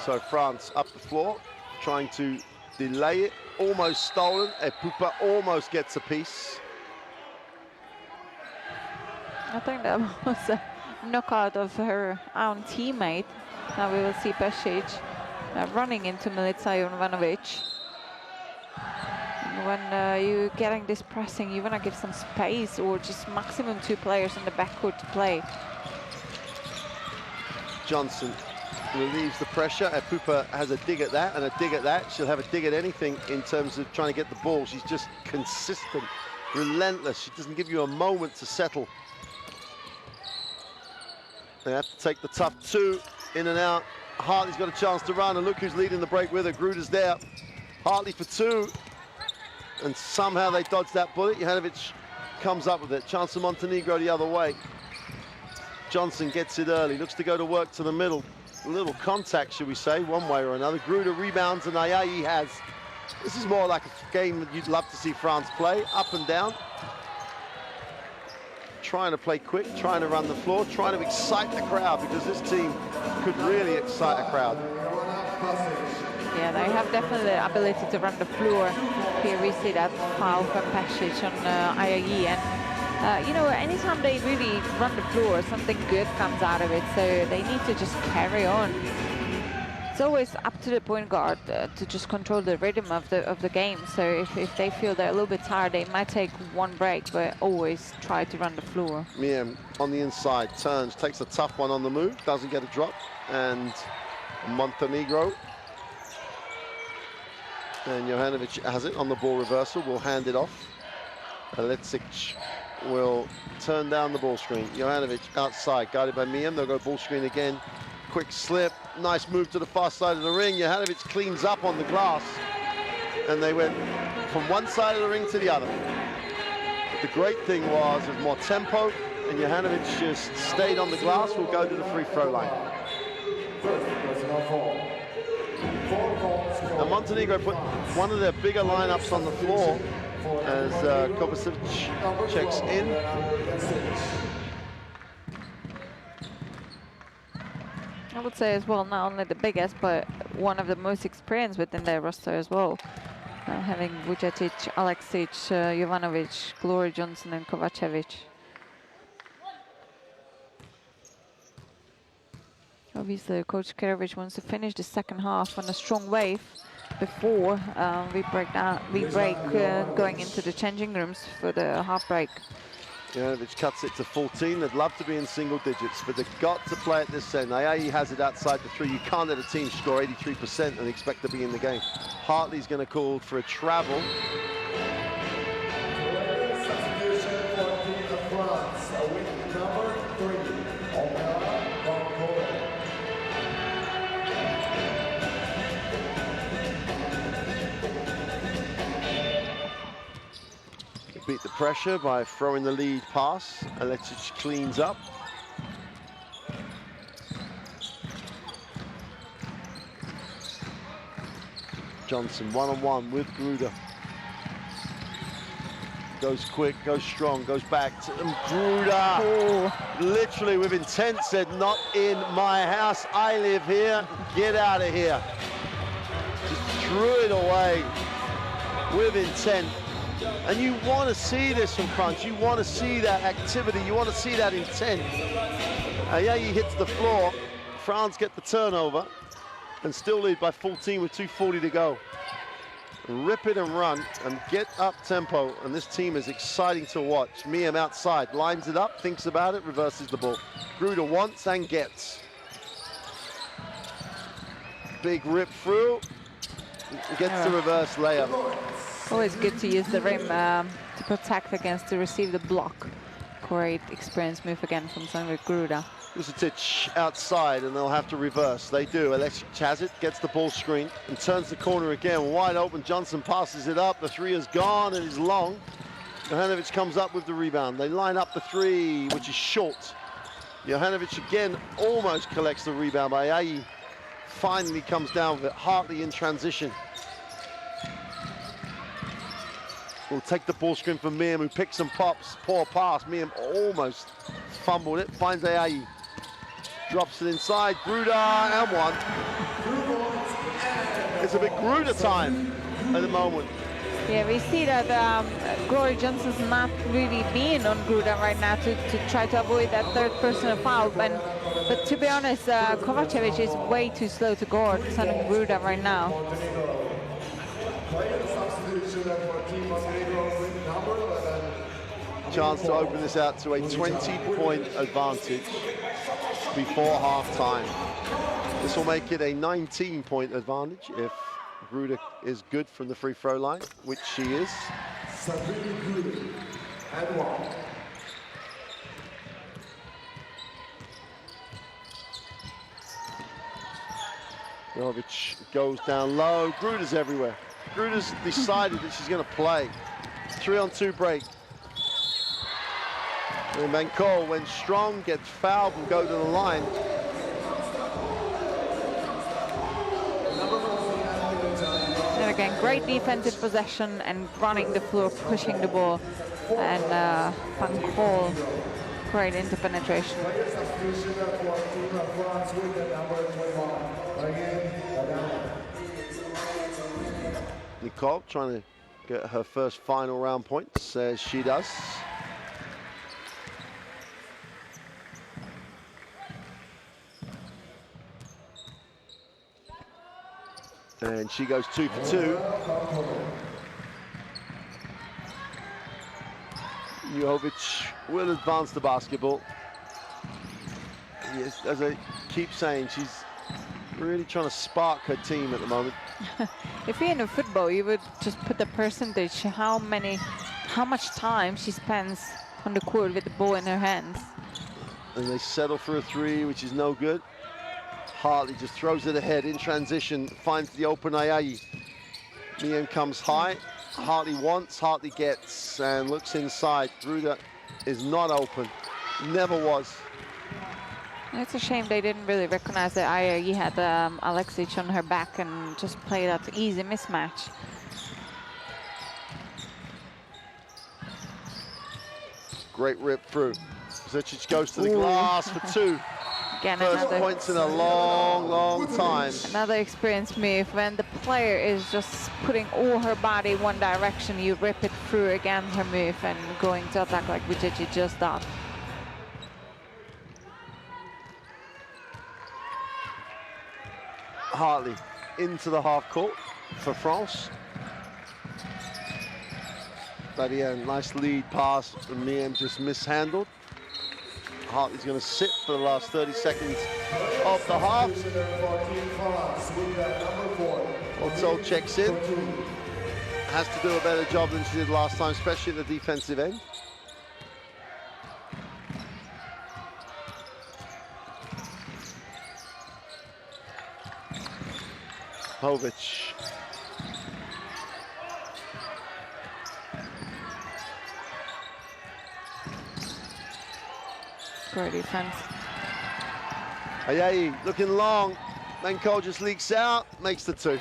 So France up the floor, trying to delay it, almost stolen. Epupa almost gets a piece. I think that was a knockout of her own teammate. Now we will see Pesic running into Milica Jovanovic. And when you're getting this pressing, you want to give some space or just maximum 2 players in the backcourt to play. Johnson relieves the pressure. Epupa has a dig at that and a dig at that. She'll have a dig at anything in terms of trying to get the ball. She's just consistent, relentless. She doesn't give you a moment to settle. They have to take the tough 2 in and out. Hartley's got a chance to run, and look who's leading the break with her. Gruder's there. Hartley for 2. And somehow they dodge that bullet. Jovanovic comes up with it. Chance for Montenegro the other way. Johnson gets it early, looks to go to work to the middle. A little contact, should we say, one way or another. Gruder rebounds, and Ayayi has. This is more like a game that you'd love to see France play, up and down. Trying to play quick, trying to run the floor, trying to excite the crowd, because this team could really excite a crowd. Yeah, they have definitely the ability to run the floor. Here we see that foul from Pesic on Ayayi, and you know, anytime they really run the floor, something good comes out of it, so they need to just carry on. It's always up to the point guard to just control the rhythm of the game. So if they feel they're a little bit tired, they might take one break, but always try to run the floor. Miem on the inside, turns, takes a tough one on the move, doesn't get a drop, and Montenegro. And Jovanovic has it on the ball reversal, will hand it off. Alecic will turn down the ball screen. Jovanovic outside, guarded by Miem. They'll go ball screen again. Quick slip, nice move to the far side of the ring. Jovanovic cleans up on the glass, and they went from one side of the ring to the other. But the great thing was there's more tempo, and Jovanovic just stayed on the glass. Will go to the free throw line. And Montenegro put one of their bigger lineups on the floor as Kovacic checks in. I would say as well, not only the biggest, but one of the most experienced within their roster as well. Having Vujacic, Aleksic, Jovanovic, Glory Johnson, and Kovacevic. Obviously, Coach Kerovic wants to finish the second half on a strong wave before we break going into the changing rooms for the half break. Jovanovic cuts it to 14. They'd love to be in single digits, but they've got to play at this end. Ayayi has it outside the 3. You can't let a team score 83% and expect to be in the game. Hartley's going to call for a travel. Substitution for the team of France, with number 3, Omar Boncourt. Beat the pressure by throwing the lead pass. Alecic cleans up. Johnson one-on-one with Gruder. Goes quick, goes strong, goes back to Gruder. Literally with intent said, not in my house, I live here, get out of here. Just threw it away with intent. And you want to see this from France. You want to see that activity. You want to see that intent. Ayayi hits the floor. France get the turnover and still lead by 14 with 2:40 to go. Rip it and run and get up tempo. And this team is exciting to watch. Miem outside, lines it up, thinks about it, reverses the ball. Gruder wants and gets. Big rip through. Gets the reverse layup. Always good to use the rim to protect against to receive the block. Great experienced move again from Sandra Gruder. Vujacic outside, and they'll have to reverse. They do. Alecic has it, gets the ball screen, and turns the corner again. Wide open, Johnson passes it up. The 3 is gone, and is long. Jovanovic comes up with the rebound. They line up the 3, which is short. Jovanovic again almost collects the rebound by Ayayi. finally comes down with it. Hartley in transition. Will take the ball screen from Miem, who picks and pops. Poor pass. Miem almost fumbled it. Finds Ayayi. Drops it inside. Gruder and one. It's a bit Gruder time at the moment. Yeah, we see that Glory Johnson's not really being on Gruder right now to try to avoid that third personal foul. But to be honest, Kovacevic is way too slow to guard Sonny Gruder right now. Chance to open this out to a 20-point advantage before half-time. This will make it a 19-point advantage if Gruder is good from the free throw line, which she is. Jovic goes down low. Gruder's everywhere. Gruder's decided that she's going to play. 3-on-2 break. And Mancol went strong, gets fouled and go to the line. And again, great defensive possession and running the floor, pushing the ball. And Mancol, great interpenetration. Nicole trying to get her first final round points, as she does. And she goes 2 for 2. Jovic will advance the basketball. Yes, as I keep saying, she's really trying to spark her team at the moment. If you're in a football, you would just put the percentage, how much time she spends on the court with the ball in her hands. And they settle for a three, which is no good. Hartley just throws it ahead in transition, finds the open Ayayi. Miem comes high. Hartley wants, Hartley gets, and looks inside. Gruder is not open, never was. It's a shame they didn't really recognize that Ayayi had Alexic on her back and just play that easy mismatch. Great rip through. Zicic goes to the glass for 2. Again, First points in a long, long time. Another experienced move. When the player is just putting all her body one direction, you rip it through again her move and going to attack like Zicic just did. Hartley into the half court for France. But yeah, nice lead pass from Miem, just mishandled. Hartley's going to sit for the last 30 seconds of the half. Otto checks in. Has to do a better job than she did last time, especially at the defensive end. Jovic. Great defense. Ayayi looking long. Mancol just leaks out, makes the 2.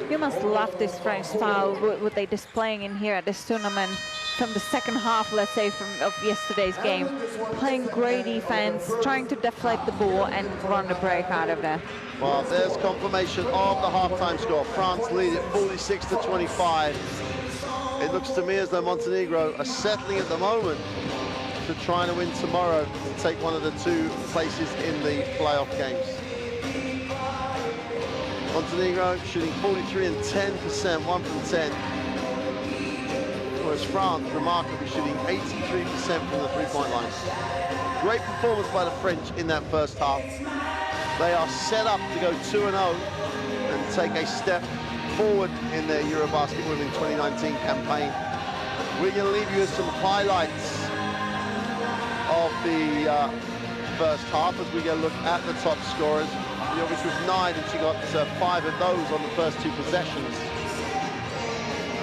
You must love this French style, what they're displaying in here at this tournament from the second half, let's say, of yesterday's game. Playing great defense, trying to deflect the ball and run the break out of there. Well, there's confirmation of the halftime score. France lead it 46-25. It looks to me as though Montenegro are settling at the moment to trying to win tomorrow and take one of the 2 places in the playoff games. Montenegro shooting 43 and 10%, 1 from 10. Whereas France remarkably shooting 83% from the three-point line. Great performance by the French in that first half. They are set up to go 2-0 and take a step forward in their Eurobasket Women 2019 campaign. We're going to leave you with some highlights of the first half as we go look at the top scorers. Jovic was 9 and she got 5 of those on the first 2 possessions.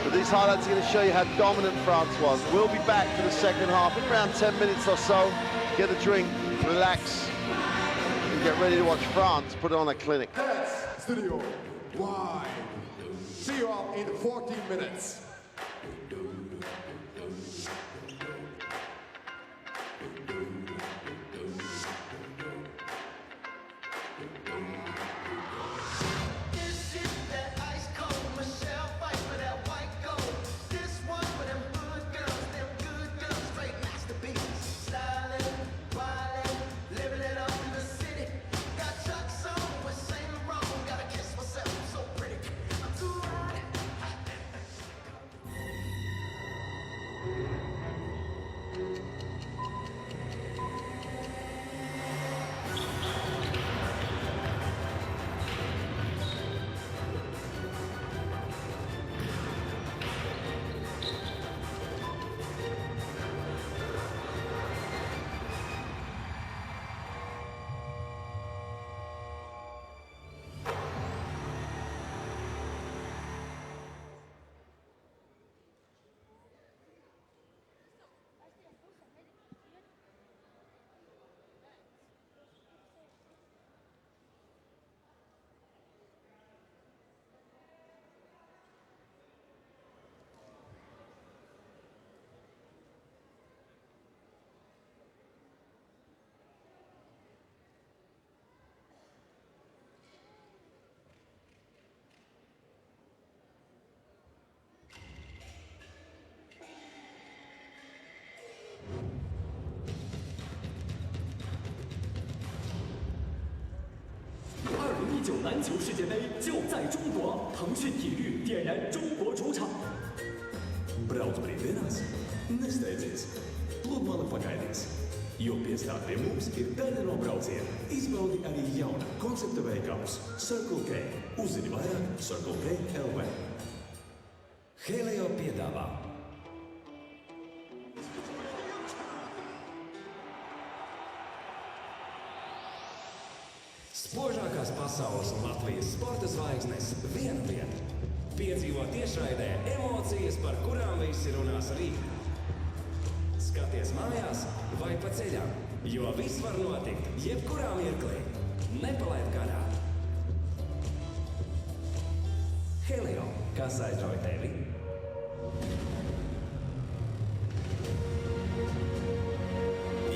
But these highlights are going to show you how dominant France was. We'll be back for the second half in around 10 minutes or so. Get a drink, relax, get ready to watch France put on a clinic. That's Studio Live. See you all in 14 minutes.2019篮球世界杯就在中国，腾讯体育点燃中国主场。Brauc brīvdienās? Nesteidzies! Pludmale pagaidīs! Jo piestāv pie mums ir daļa no brauciena. Izbaudi arī jauna koncepta veikals Circle K. Uzzini vairāk Circle K LV. Helio piedāvā spožākās pasaules un Latvijas sporta zvaigznes viena vieta. Piedzīvo tiešraidē emocijas, par kurām visi runās rīt. Skaties mājās vai pa ceļām, jo viss var notikt jebkurā mirklī. Nepalaid garām. Helio, kas aizrauj tevi?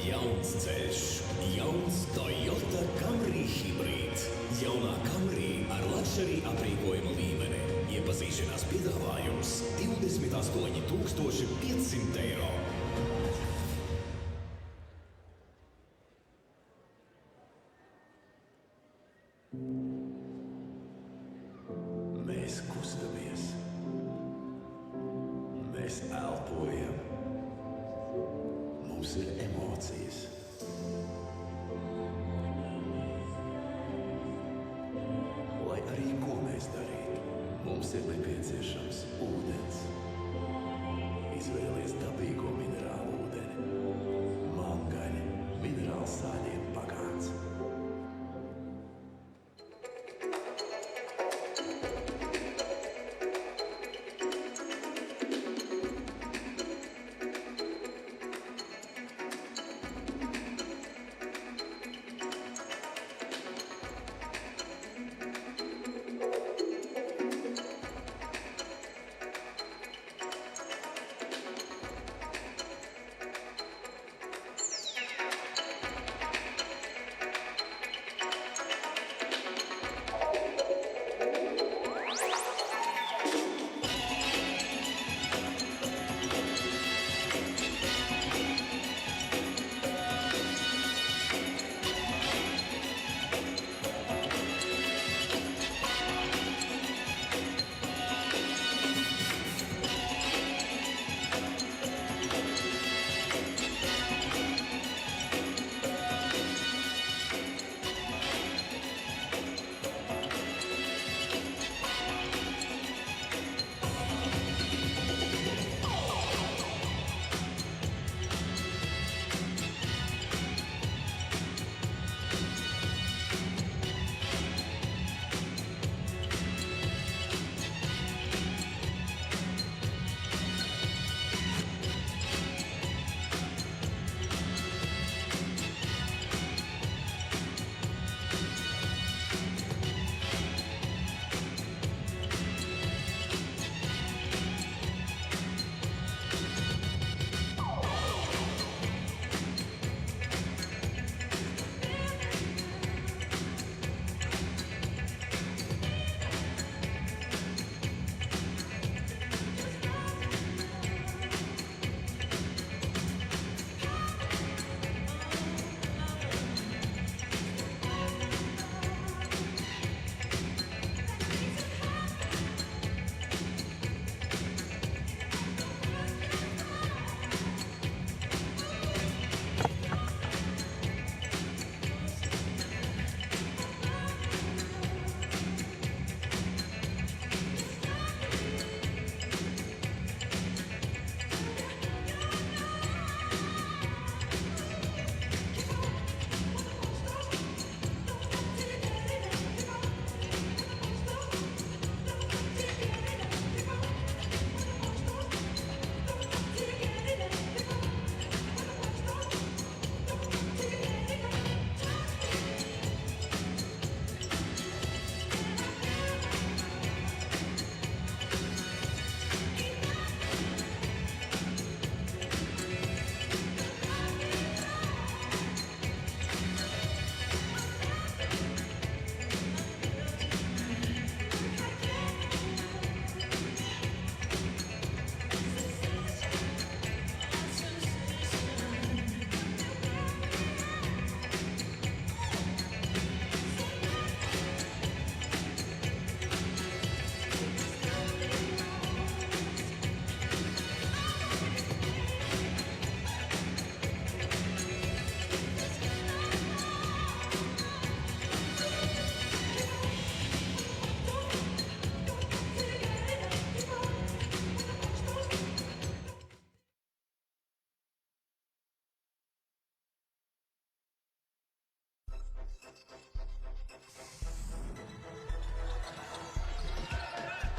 Jauns ceļš, jauns Toyota Camry hibrīds. Jaunā Camry ar luxury aprīkojuma līmeni. Iepazīšanās piedāvājums 28 500 eiro. Mēs kustamies. Mēs elpojam. Mums ir emocijas. Lai arī ko mēs darītu, mums ir nepieciešams ūdens. Izvēlies dabīgo minerālu ūdeni. Mangaļa, minerāls sāļiem pagāns.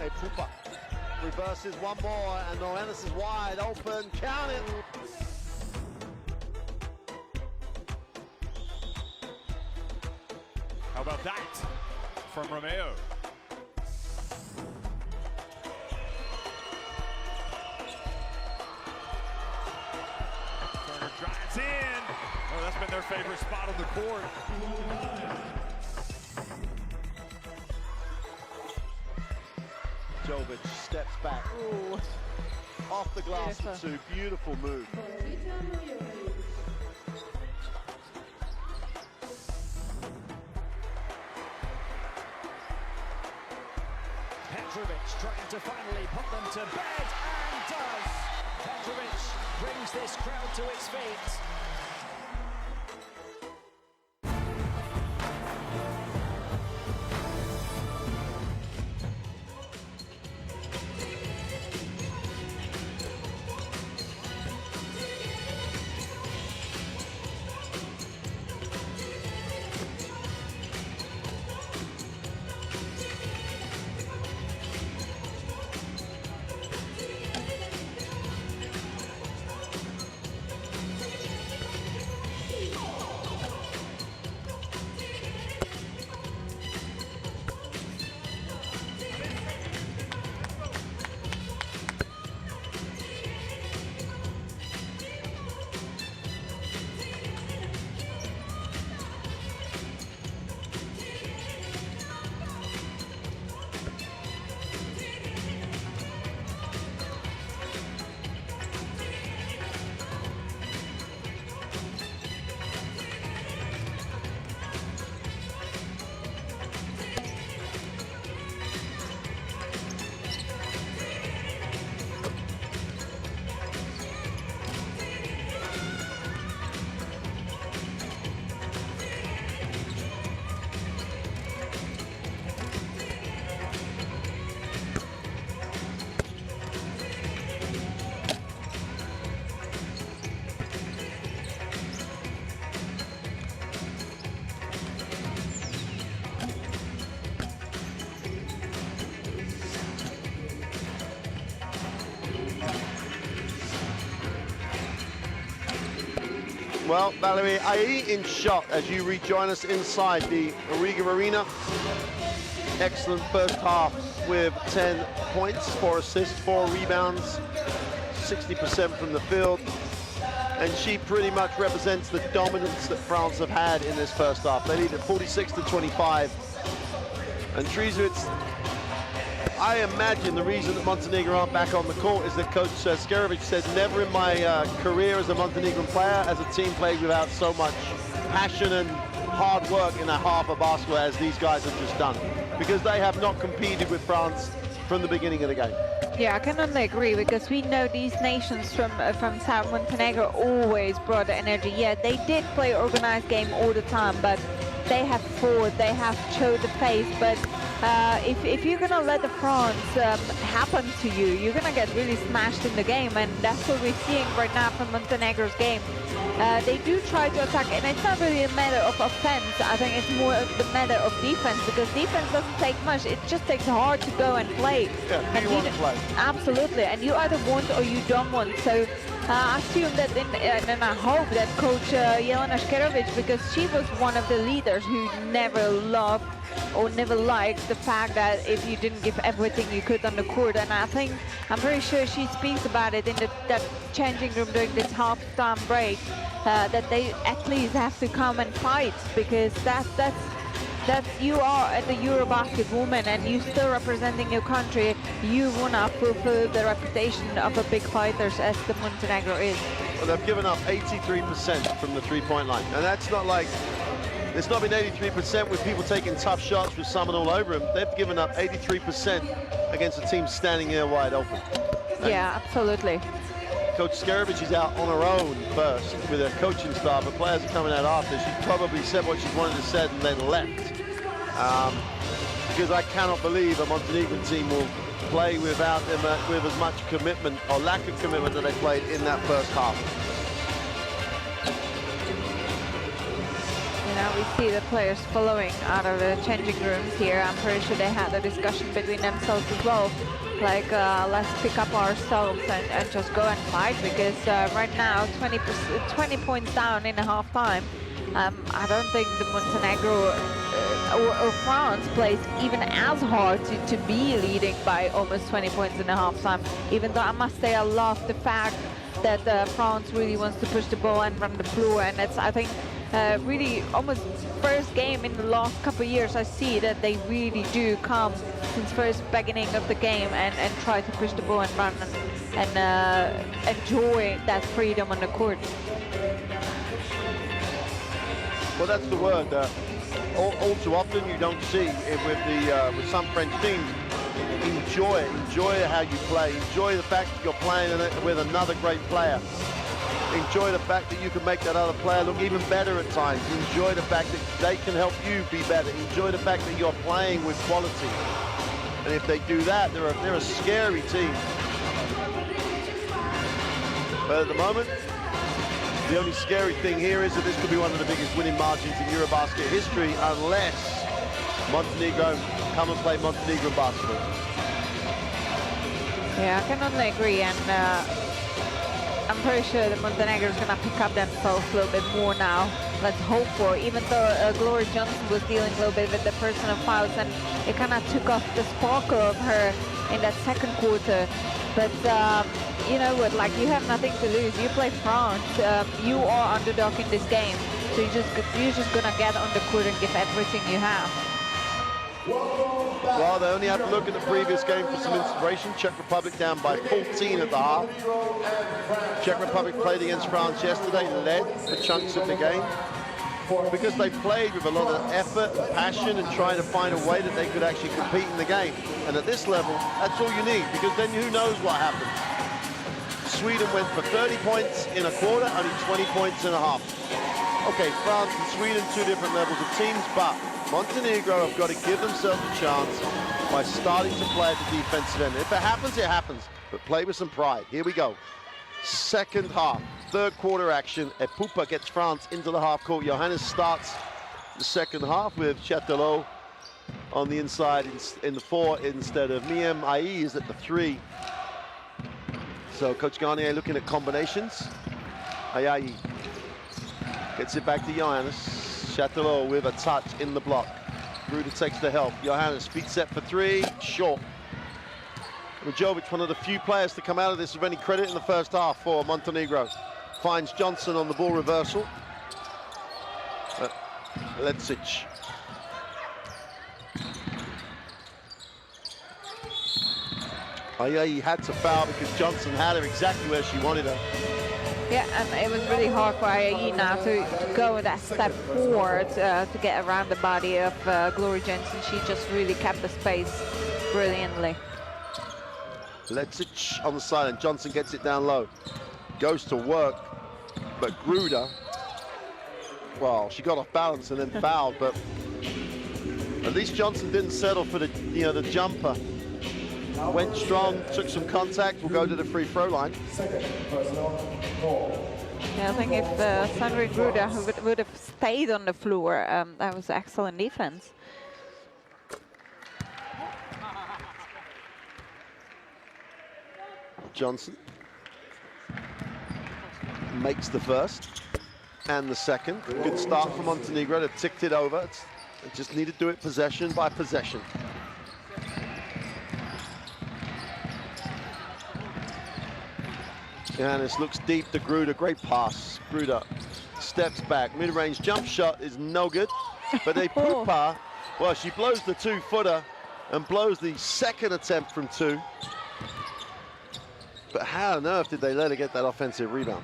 Hey, Pupa reverses one more, and Noenis is wide open. Count it. How about that from Romeo? Turner drives in. Oh, that's been their favorite spot on the court. Jovic steps back. Ooh. Off the glass for two. Beautiful move. Petrovic trying to finally put them to bed, and does. Petrovic brings this crowd to its feet. Well, Valerie, IE in shot as you rejoin us inside the Riga Arena. Excellent first half with 10 points, 4 assists, 4 rebounds, 60% from the field. And she pretty much represents the dominance that France have had in this first half. They lead at 46-25. And Trezewicz, I imagine the reason that Montenegro aren't back on the court is that Coach Skerovic said, never in my career as a Montenegrin player has a team played without so much passion and hard work in a half of basketball as these guys have just done. Because they have not competed with France from the beginning of the game. Yeah, I can only agree, because we know these nations from South Montenegro always brought the energy. Yeah, they did play organized game all the time, but they have fought, they have showed the face. But if you're gonna let the France happen to you, you're gonna get really smashed in the game, and that's what we're seeing right now from Montenegro's game. They do try to attack, and it's not really a matter of offense. I think it's more the matter of defense, because defense doesn't take much. It just takes hard to go and play. Yeah, and you want to play. Absolutely, and you either want or you don't want. So I assume that, and I hope that Coach Jelena Skerovic, because she was one of the leaders who never loved or never liked the fact that if you didn't give everything you could on the court. And I think, I'm pretty sure she speaks about it in that changing room during this half-time break, that they at least have to come and fight, because that's you are the Eurobasket woman and you still representing your country. You wanna fulfill the reputation of a big fighters as the Montenegro is. Well, they've given up 83% from the three-point line, and that's not like, it's not been 83% with people taking tough shots with someone all over them. They've given up 83% against a team standing there wide open. Yeah, absolutely. Coach Skerovic is out on her own first with her coaching staff. The players are coming out after. She probably said what she wanted to say and then left. Because I cannot believe a Montenegrin team will play without them with as much commitment or lack of commitment that they played in that first half. know, we see the players following out of the changing rooms here. I'm pretty sure they had a discussion between themselves as well. Like, let's pick up ourselves and just go and fight, because right now 20 points down in a half time. I don't think the Montenegro or France plays even as hard to be leading by almost 20 points in a half time. Even though I must say I love the fact that France really wants to push the ball and run the floor, and it's, I think, really almost first game in the last couple of years I see that they really do come since first beginning of the game and try to push the ball and run and enjoy that freedom on the court. Well, that's the word. All too often you don't see it with some French teams. Enjoy how you play. Enjoy the fact that you're playing with another great player. Enjoy the fact that you can make that other player look even better at times. Enjoy the fact that they can help you be better. Enjoy the fact that you're playing with quality. And if they do that, they're a scary team. But at the moment, the only scary thing here is that this could be one of the biggest winning margins in Eurobasket history, unless Montenegro come and play Montenegro basketball. Yeah, I can only agree, and I'm pretty sure that Montenegro is going to pick up themselves a little bit more now. Let's hope for, even though Gloria Johnson was dealing a little bit with the personal fouls, and it kind of took off the sparkle of her in that second quarter. But you know what, like, you have nothing to lose. You play France, you are underdog in this game, so you're just going to get on the court and give everything you have. Well, they only have to look at the previous game for some inspiration. Czech Republic down by 14 at the half. Czech Republic played against France yesterday, led for chunks of the game, because they played with a lot of effort and passion and trying to find a way that they could actually compete in the game. And at this level, that's all you need, because then who knows what happens. Sweden went for 30 points in a quarter, only 20 points in a half. Okay, France and Sweden, two different levels of teams, but Montenegro have got to give themselves a chance by starting to play at the defensive end. If it happens, it happens, but play with some pride. Here we go. Second half, third quarter action. Epupa gets France into the half court. Johannes starts the second half with Chatelot on the inside in the 4 instead of Miem. Ai is at the 3. So Coach Garnier looking at combinations. Ai gets it back to Johannes. Chatelot with a touch in the block. Gruda takes the help. Johannes, feet set for 3, short. Rajovic, one of the few players to come out of this with any credit in the first half for Montenegro. Finds Johnson on the ball reversal. Ledzic. He had to foul because Johnson had her exactly where she wanted her. Yeah, and it was really hard for Ai now to go that step forward to get around the body of Gloria Johnson. She just really kept the space brilliantly. Ledzic on the side, and Johnson gets it down low. Goes to work, but Gruda, well, she got off balance and then fouled, but at least Johnson didn't settle for the jumper. Went strong, took some contact, will go to the free throw line. Yeah, I think if Sandrine Gruda would have stayed on the floor, that was excellent defense. Johnson makes the first and the second. Good start from Montenegro. They've ticked it over. They just need to do it possession by possession. Johannes looks deep to Gruda. Great pass. Gruda steps back. Mid-range jump shot is no good. But Epupa, well, she blows the 2-footer and blows the second attempt from 2. But how on earth did they let her get that offensive rebound?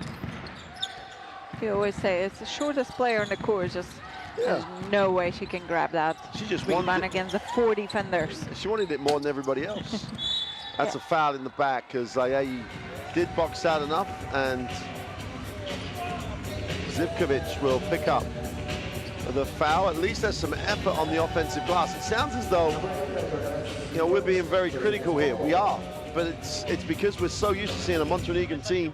You always say it's the shortest player on the court. Just there's no way she can grab that. She just rebound against the 4 defenders. She wanted it more than everybody else. That's a foul in the back because Ai did box out enough, and Zivkovic will pick up the foul. At least there's some effort on the offensive glass. It sounds as though, we're being very critical here. We are, but it's because we're so used to seeing a Montenegrin team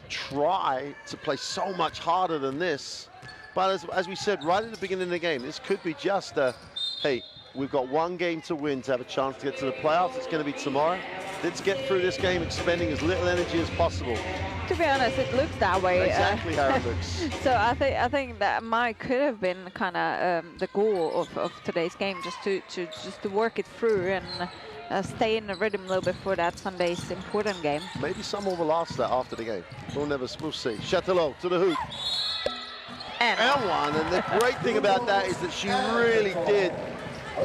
try to play so much harder than this But as we said right at the beginning of the game, this could be just a, hey, we've got one game to win to have a chance to get to the playoffs. It's going to be tomorrow. Let's get through this game expending as little energy as possible. To be honest, it looks that way. Exactly how it looks. So I think that might could have been kind of the goal of today's game, just to work it through and stay in the rhythm a little bit for that Sunday's important game. Maybe some will last that after the game. We'll see. Chatelot to the hoop. And one. And the great thing about that is that she really did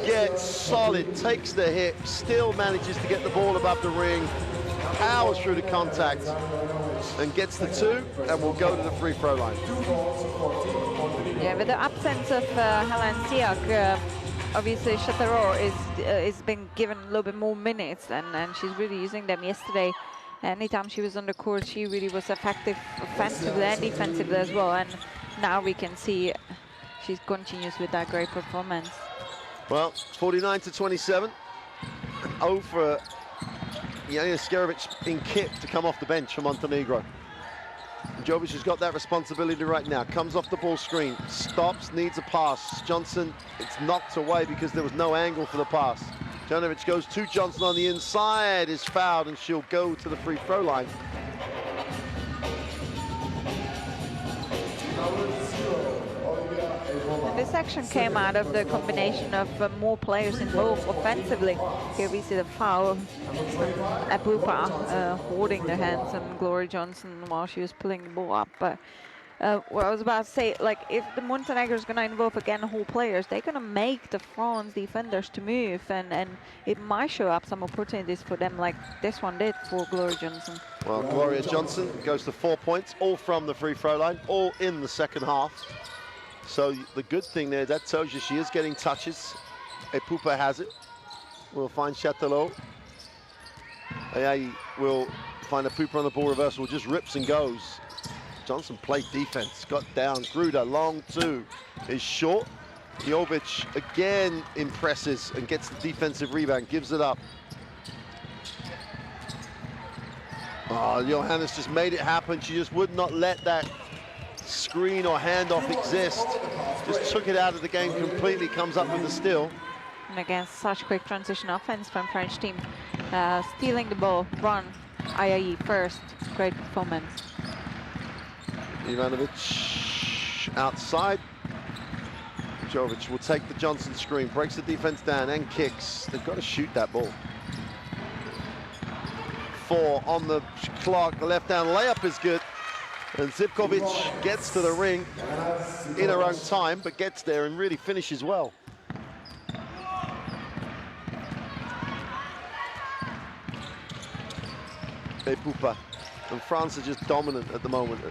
get solid, takes the hit, still manages to get the ball above the ring, powers through the contact, and gets the 2, and will go to the free throw line. yeah, with the absence of Helen Siak, obviously Chatelot is been given a little bit more minutes, and she's really using them yesterday. Anytime she was on the court, she really was effective offensively and defensively as well. And now we can see she continues with that great performance. Well, 49-27. 0 for Jelena Skerovic in kip to come off the bench for Montenegro. Jovic has got that responsibility right now. Comes off the ball screen, stops, needs a pass. Johnson, it's knocked away because there was no angle for the pass. Janovic goes to Johnson on the inside, is fouled, and she'll go to the free throw line. And this action came out of the combination of more players involved offensively. Here we see the foul, Epupa holding the hands on Glory Johnson while she was pulling the ball up. But what I was about to say, like, if the Montenegro is going to involve again whole players, they're going to make the France defenders to move, and it might show up some opportunities for them, like this one did for Glory Johnson. Well, Gloria Johnson goes to 4 points, all from the free throw line, all in the second half. So the good thing there, that tells you she is getting touches. Epupa has it. We'll find Chatelot. Ayayi will find Epupa on the ball reversal, just rips and goes. Johnson played defense, got down. Gruda, long 2, is short. Jovic again impresses and gets the defensive rebound, gives it up. Oh, Johannes just made it happen. She just would not let that screen or handoff exist. Just took it out of the game completely, comes up with the steal. And again, such quick transition offense from French team. Stealing the ball, run, Ayayi first, great performance. Ivanovic outside. Jovic will take the Johnson screen, breaks the defense down and kicks. They've got to shoot that ball. 4 on the clock, the left down layup is good. And Zivkovic gets to the ring in her own time, but gets there and really finishes well. Epupa and France are just dominant at the moment.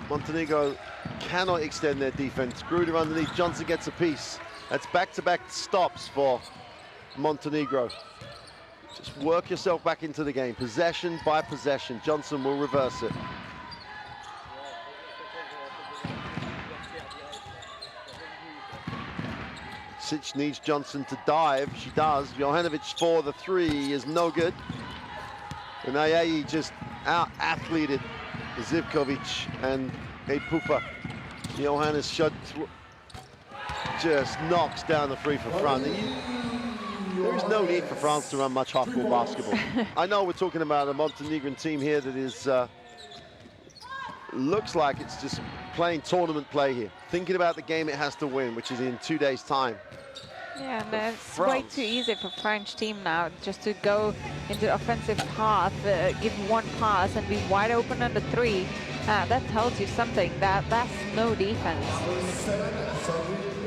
Montenegro cannot extend their defense. Gruder underneath, Johnson gets a piece. That's back-to-back stops for Montenegro. Just work yourself back into the game, possession by possession. Johnson will reverse it. Sic needs Johnson to dive. She does. Johanovic for the 3 is no good. And Ayayi just out-athleted Zivkovic and Epupa. Johannes just knocks down the 3 for France. There is no need for France to run much half-court basketball. I know we're talking about a Montenegrin team here that is looks like it's just playing tournament play here, thinking about the game it has to win, which is in 2 days' time. Yeah, and it's way too easy for French team now just to go into the offensive half, give one pass and be wide open on the 3. That tells you something. That's no defense.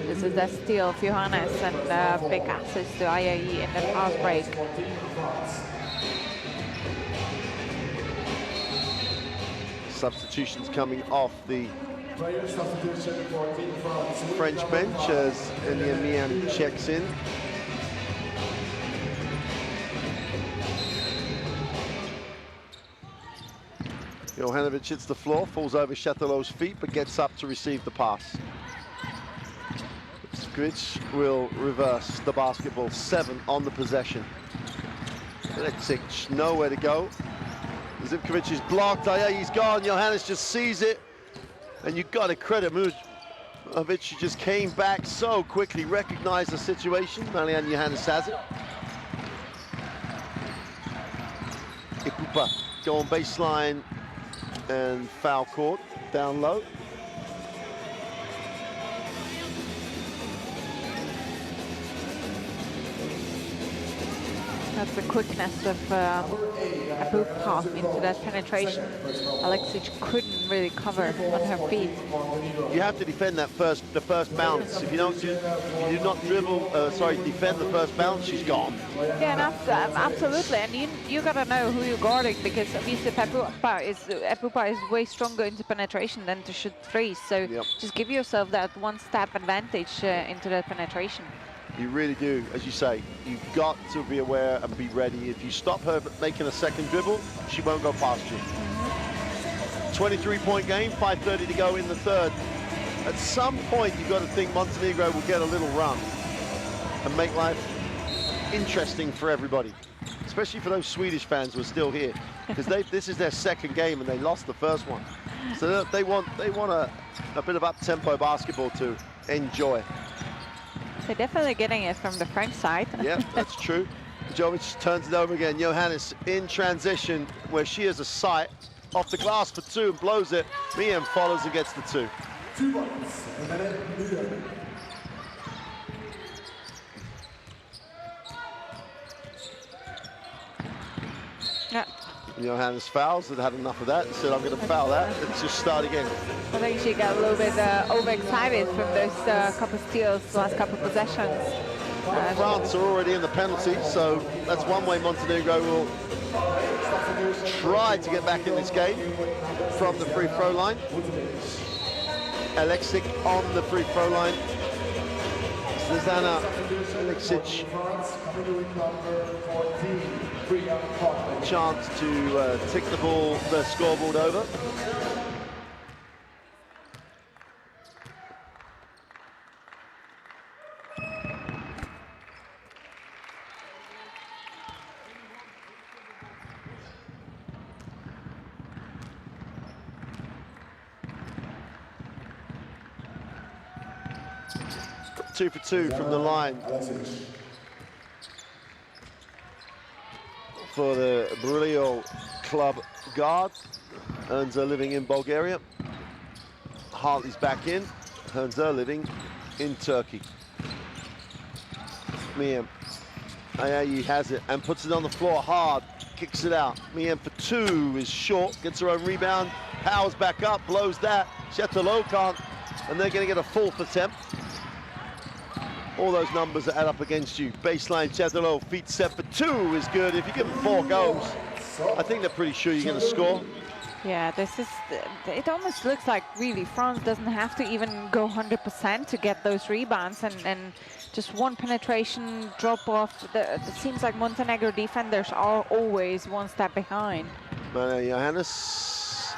This is the steal of Johannes and big assist to Ayayi in the fast break. Substitutions coming off the French bench as Elia Mian checks in. Johanovic hits the floor, falls over Chatelot's feet, but gets up to receive the pass. Skvic will reverse the basketball. 7 on the possession. Leksic nowhere to go. Zivkovic is blocked. Ayayi's gone. Johannes just sees it. And you've got to credit She just came back so quickly, recognized the situation. Marianne Johannes has it. Ipupa go on baseline and foul court, down low. That's the quickness of a boot pass into that penetration. Alexic couldn't really cover on her feet. You have to defend the first bounce. If you don't, you do not defend the first bounce, she's gone. Yeah, absolutely. And you gotta know who you're guarding, because obviously Epupa is way stronger into penetration than to shoot threes. So just give yourself that one step advantage into that penetration. You really do, as you say. You've got to be aware and be ready. If you stop her making a second dribble, she won't go past you. 23-point game, 5:30 to go in the third. At some point, you've got to think Montenegro will get a little run and make life interesting for everybody, especially for those Swedish fans who are still here, because this is their second game and they lost the first one. So they want a bit of up-tempo basketball to enjoy. They're definitely getting it from the French side. Yeah, that's true. Jovic turns it over again. Johannes in transition, where she has a sight off the glass for two and blows it. Miem follows and gets the two. 2 points. A minute, Miem. Yeah. Johannes fouls, had enough of that, said I'm going to foul that, let's just start again. I think she got a little bit overexcited from those couple steals, last couple possessions. France are already in the penalty, so that's one way Montenegro will try to get back in this game from the free throw line. Alexic on the free throw line. Zuzana Alexic. Chance to tick the scoreboard over. Two for two from the line for the Brillio club guard. Earns her living in Bulgaria. Hartley's back in. Earns her living in Turkey. Miem Ayayi has it and puts it on the floor hard. Kicks it out. Miem for two is short. Gets her own rebound. Powers back up. Blows that. Chetolo can't. And they're going to get a fourth attempt. All those numbers that add up against you. Baseline, Chetolo, feet set for two is good. If you give them 4 goals, I think they're pretty sure you're going to score. Yeah, it almost looks like really France doesn't have to even go 100% to get those rebounds, and just one penetration drop off. It seems like Montenegro defenders are always one step behind. Johannes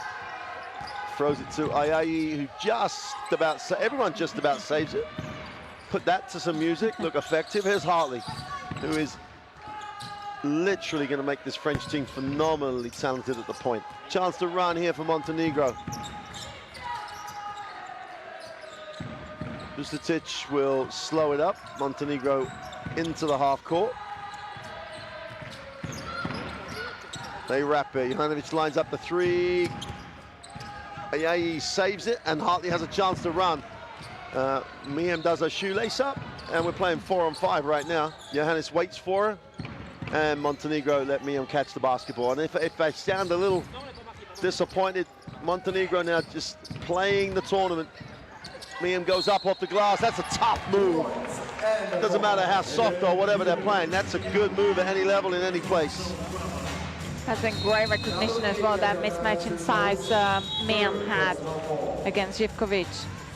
throws it to Ayayi, who everyone just about saves it. Put that to some music, look effective. Here's Hartley, who is literally going to make this French team phenomenally talented at the point. Chance to run here for Montenegro. Vucetic will slow it up. Montenegro into the half court. They wrap it. Jovanovic lines up the three. Ayayi saves it, and Hartley has a chance to run. Miem does a shoelace up, and we're playing 4-on-5 right now. Johannes waits for her, and Montenegro let Miem catch the basketball. And if I sound a little disappointed, Montenegro now just playing the tournament. Miem goes up off the glass. That's a tough move. Doesn't matter how soft or whatever they're playing. That's a good move at any level in any place. Has been great recognition as well, that mismatch in size Miem had against Živkovic.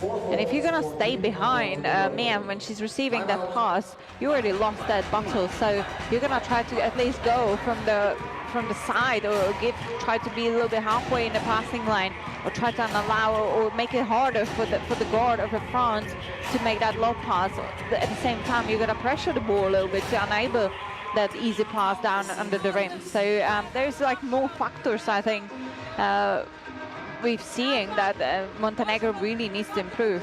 And if you're gonna stay behind Miem when she's receiving that pass, you already lost that battle. So you're gonna try to at least go from the side, or try to be a little bit halfway in the passing line, or try to allow or make it harder for the guard of the France to make that low pass. At the same time, you're gonna pressure the ball a little bit to enable that easy pass down under the rim. So there's like more factors, I think, we've seen that Montenegro really needs to improve.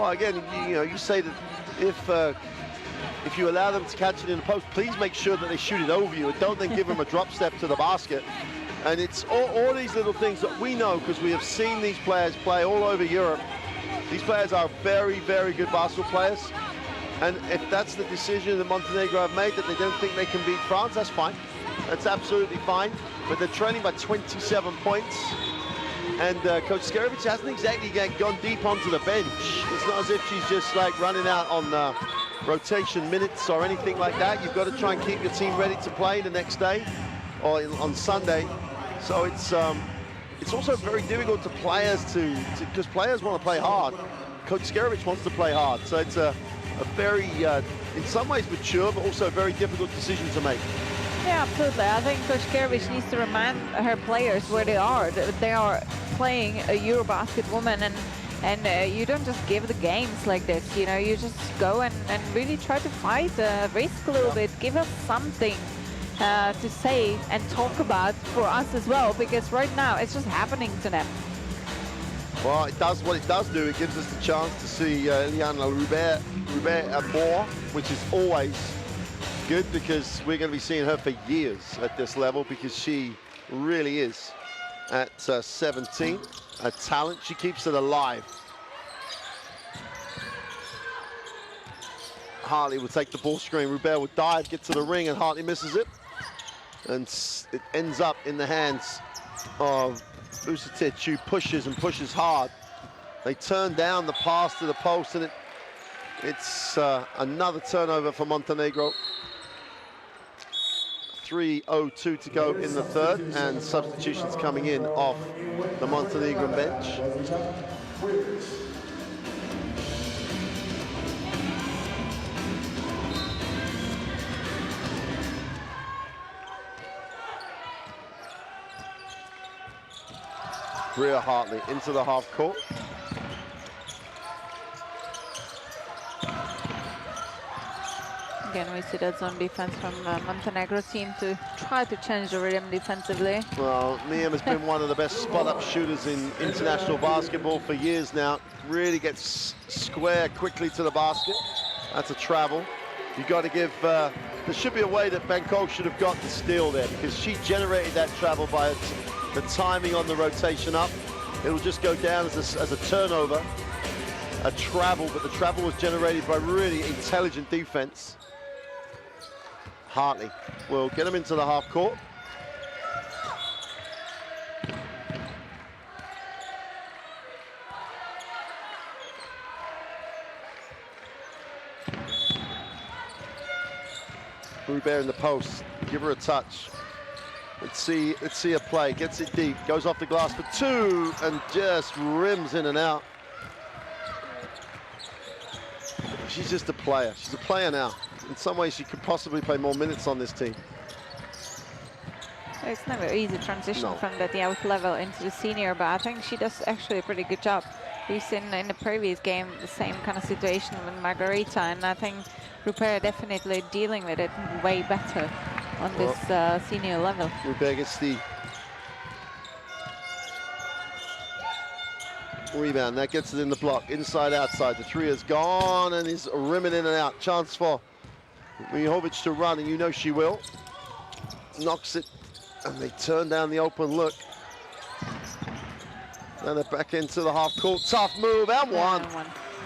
Well, again, you say that if you allow them to catch it in the post, please make sure that they shoot it over you and don't then give them a drop step to the basket. And it's all these little things that we know because we have seen these players play all over Europe. These players are very, very good basketball players. And if that's the decision that Montenegro have made, that they don't think they can beat France, that's fine. That's absolutely fine. But they're trailing by 27 points. And Coach Skerovic hasn't exactly gone deep onto the bench. It's not as if she's just like running out on rotation minutes or anything like that. You've got to try and keep your team ready to play the next day or on Sunday. So it's also very difficult to players because players want to play hard. Coach Skerovic wants to play hard. So it's a very, in some ways mature, but also a very difficult decision to make. Yeah, absolutely. I think Coach Skerovic needs to remind her players where they are. They are playing a Eurobasket woman, and you don't just give the games like this. You just go and really try to fight, risk a little bit, give us something to say and talk about for us as well, because right now it's just happening to them. Well, it does what it does do. It gives us the chance to see Liana Rubert more, which is always good because we're going to be seeing her for years at this level because she really is, at 17, a talent. She keeps it alive. Hartley will take the ball screen. Rubert will dive, get to the ring, and Hartley misses it. And it ends up in the hands of Vucetic, who pushes and pushes hard. They turn down the pass to the post, and it's another turnover for Montenegro. 3:02 to go in the third, and substitutions coming in off the Montenegrin bench. Bria Hartley into the half court. Again, we see that zone defense from Montenegro team to try to change the rhythm defensively. Well, Niam has been one of the best spot-up shooters in international basketball for years now. Really gets square quickly to the basket. That's a travel. You got to give, there should be a way that Bangkok should have got the steal there because she generated that travel by the timing on the rotation up. It'll just go down as a turnover, a travel, but the travel was generated by really intelligent defense. Hartley will get him into the half court. Rubert in the post, give her a touch. Let's see a play, gets it deep, goes off the glass for two, and just rims in and out. She's just a player. She's a player now. In some ways, she could possibly play more minutes on this team. It's never easy transition from the youth level into the senior, but I think she does actually a pretty good job. We've seen in the previous game the same kind of situation with Margarita, and I think Rubert definitely dealing with it way better on this senior level. Rubert gets the rebound. That gets it in the block, inside, outside. The three is gone and is rimming in and out. Chance for Mihovic to run, and you know she will. Knocks it, and they turn down the open look. And they're back into the half court. Tough move, and one.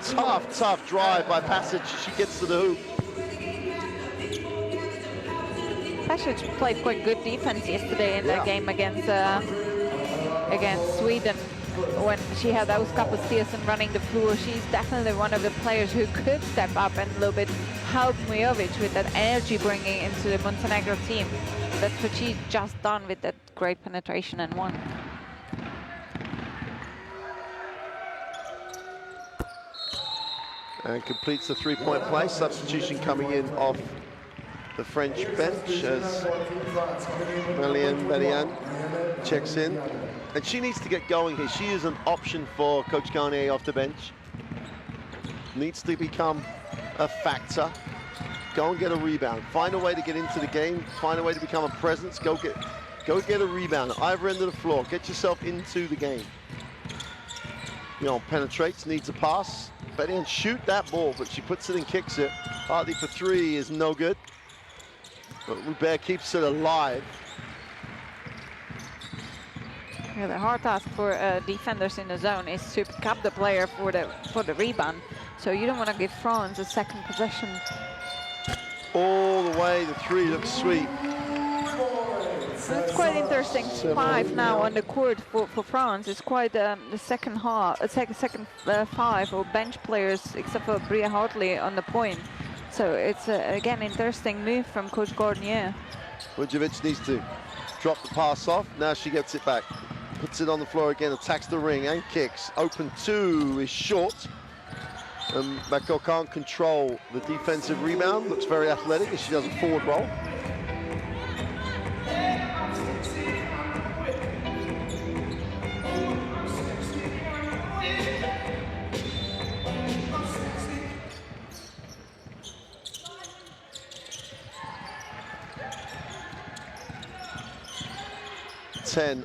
Tough drive by Passage. She gets to the hoop. Passage played quite good defense yesterday in the game against Sweden. When she had those couple of steals and running the floor, she's definitely one of the players who could step up and a little bit help Mijovic with that energy bringing into the Montenegro team. That's what she just done with that great penetration and one. And completes the three-point play. Substitution coming in off the French bench as Marianne Badian checks in. And she needs to get going here. She is an option for Coach Garnier off the bench. Needs to become a factor. Go and get a rebound. Find a way to get into the game. Find a way to become a presence. Go get a rebound. Either end of the floor. Get yourself into the game. Penetrates, needs a pass. Betty Ann shoot that ball, but she puts it and kicks it. Hartley for three is no good. But Rubert keeps it alive. Yeah, the hard task for defenders in the zone is to pick up the player for the rebound. So you don't want to give France a second possession. All the way, the three looks sweet. It's quite interesting. 5 now on the court for France. It's quite the second half, second 5 or bench players except for Bria Hartley on the point. So it's again interesting move from Coach Garnier. Vujovic needs to drop the pass off. Now she gets it back. Puts it on the floor again, attacks the ring and kicks. Open two is short. And Bako can't control the defensive rebound. Looks very athletic as she does a forward roll.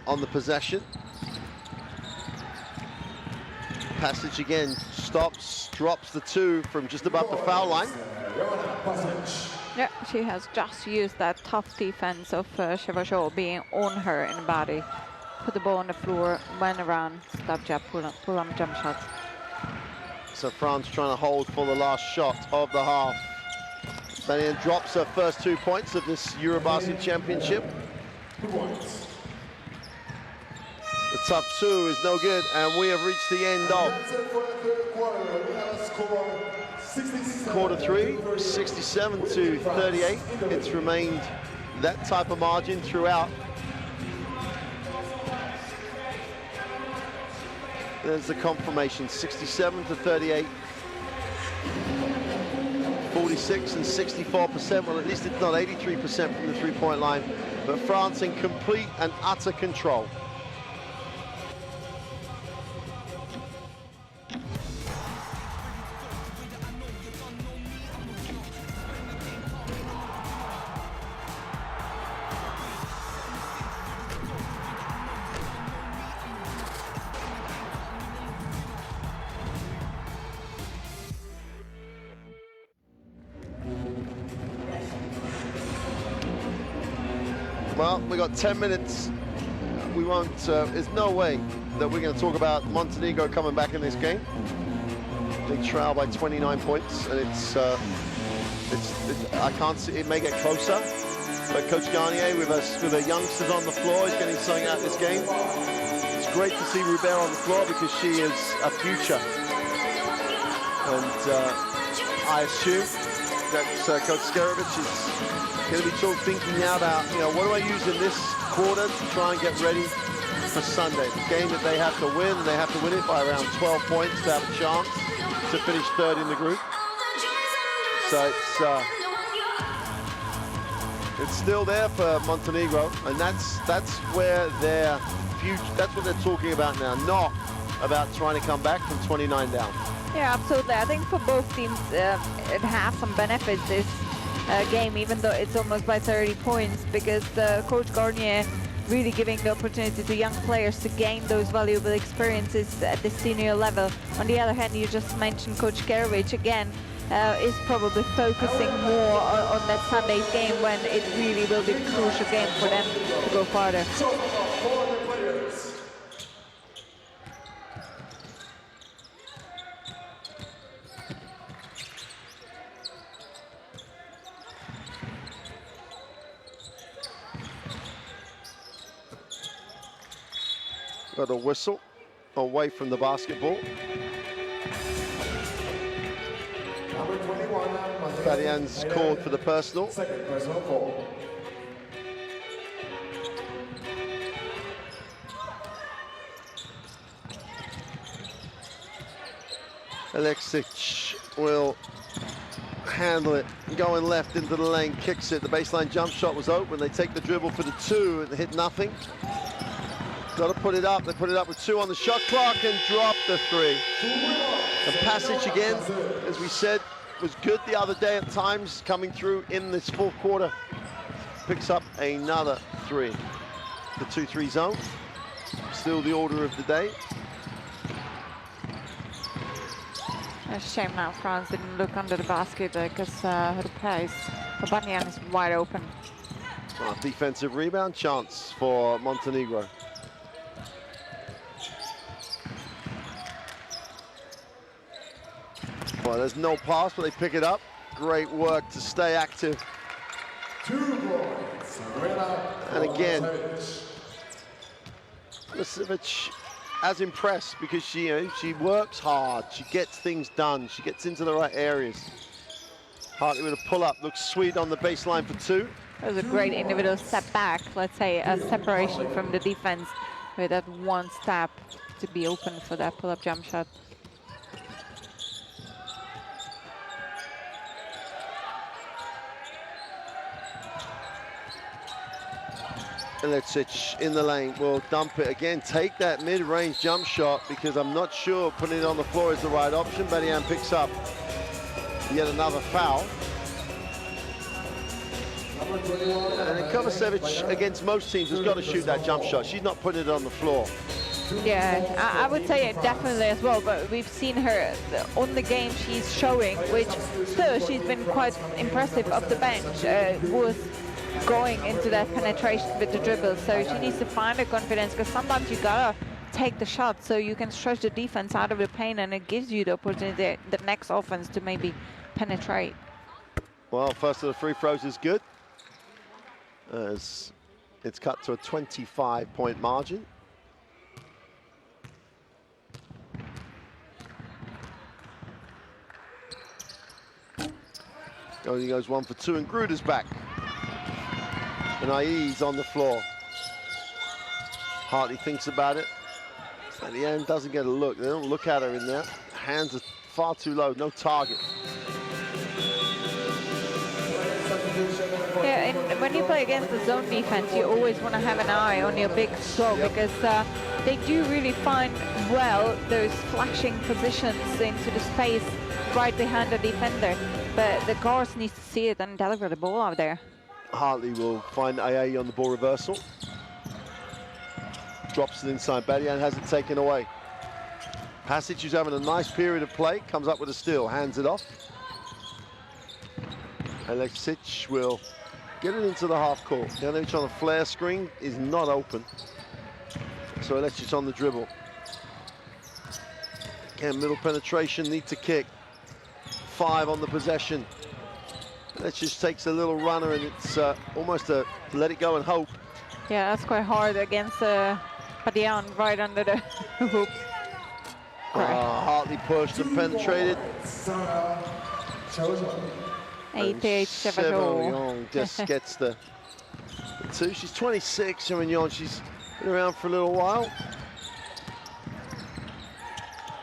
On the possession. Passage again, stops, drops the two from just above the foul line. Yeah, she has just used that tough defense of Chevauchot being on her in the body. Put the ball on the floor, went around, stop jab, pull on jump shots. So France trying to hold for the last shot of the half. Betty Ann drops her first 2 points of this Eurobasket Championship. The tough two is no good, and we have reached the end of quarter three, 67-38. It's remained that type of margin throughout. There's the confirmation, 67-38. 46 and 64%, well, at least it's not 83% from the three-point line, but France in complete and utter control. Well, we got 10 minutes. We won't, there's no way that we're going to talk about Montenegro coming back in this game. They trail by 29 points, and I can't see, it may get closer. But Coach Garnier with the youngsters on the floor is getting something out of this game. It's great to see Rubert on the floor because she is a future. And I assume that Coach Skerevich is going to be thinking now about, what do I use in this quarter to try and get ready for Sunday? The game that they have to win, and they have to win it by around 12 points to have a chance to finish third in the group. So it's still there for Montenegro, and that's where their future, that's what they're talking about now, not about trying to come back from 29 down. Yeah, absolutely. I think for both teams, it has some benefits, this game, even though it's almost by 30 points, because Coach Garnier really giving the opportunity to young players to gain those valuable experiences at the senior level. On the other hand, you just mentioned Coach Skerevich again, is probably focusing more on that Sunday's game when it really will be a crucial game for them to go farther. Got a whistle away from the basketball. Number 21, Betty Ann's called for the personal. Second personal foul. Alexic will handle it, going left into the lane, kicks it. The baseline jump shot was open. They take the dribble for the two and hit nothing. Got to put it up. They put it up with 2 on the shot clock and drop the 3. The passage again, as we said, was good the other day at times, coming through in this fourth quarter. Picks up another 3. The 2-3 zone, still the order of the day. A shame now France didn't look under the basket because her place, Banian, is wide open. Well, defensive rebound chance for Montenegro. Well, there's no pass, but they pick it up. Great work to stay active. 2 points. And again, Lasic as impressed because she works hard, she gets things done, she gets into the right areas. Hartley with a pull-up, looks sweet on the baseline for 2. That was a great individual step back, let's say a separation from the defense with that one step to be open for that pull-up jump shot. Ilicic in the lane will dump it again, take that mid-range jump shot because I'm not sure putting it on the floor is the right option. Badian picks up yet another foul. And Kovacevic against most teams has got to shoot that jump shot. She's not putting it on the floor. Yeah, I would say definitely as well, but we've seen her on the game she's showing, which still she's been quite impressive off the bench, was going into that penetration with the dribble. So she needs to find her confidence because sometimes you gotta take the shot so you can stretch the defense out of the paint and it gives you the opportunity, the next offense, to maybe penetrate. Well, first of the free throws is good, as it's cut to a 25-point margin. Only goes 1 for 2, and Gruder's back. And Ai's on the floor. Hartley thinks about it. At the end, doesn't get a look. They don't look at her in there. Hands are far too low, no target. Yeah, and when you play against the zone defense, you always want to have an eye on your big throw because they do really find well those flashing positions into the space right behind the defender. But the guards need to see it and deliver the ball out there. Hartley will find AA on the ball reversal. Drops it inside. Badian has it taken away. Passage, who's having a nice period of play, comes up with a steal, hands it off. Alexic will get it into the half court. Janovic on a flare screen is not open. So Alexic on the dribble. Again, middle penetration, need to kick. 5 on the possession. Alexic takes a little runner and it's almost a let it go and hope. Yeah, that's quite hard against Badian right under the hoop. Hartley pushed and penetrated. 88 Sevignon just gets the 2. She's 26, Sevignon. She's been around for a little while.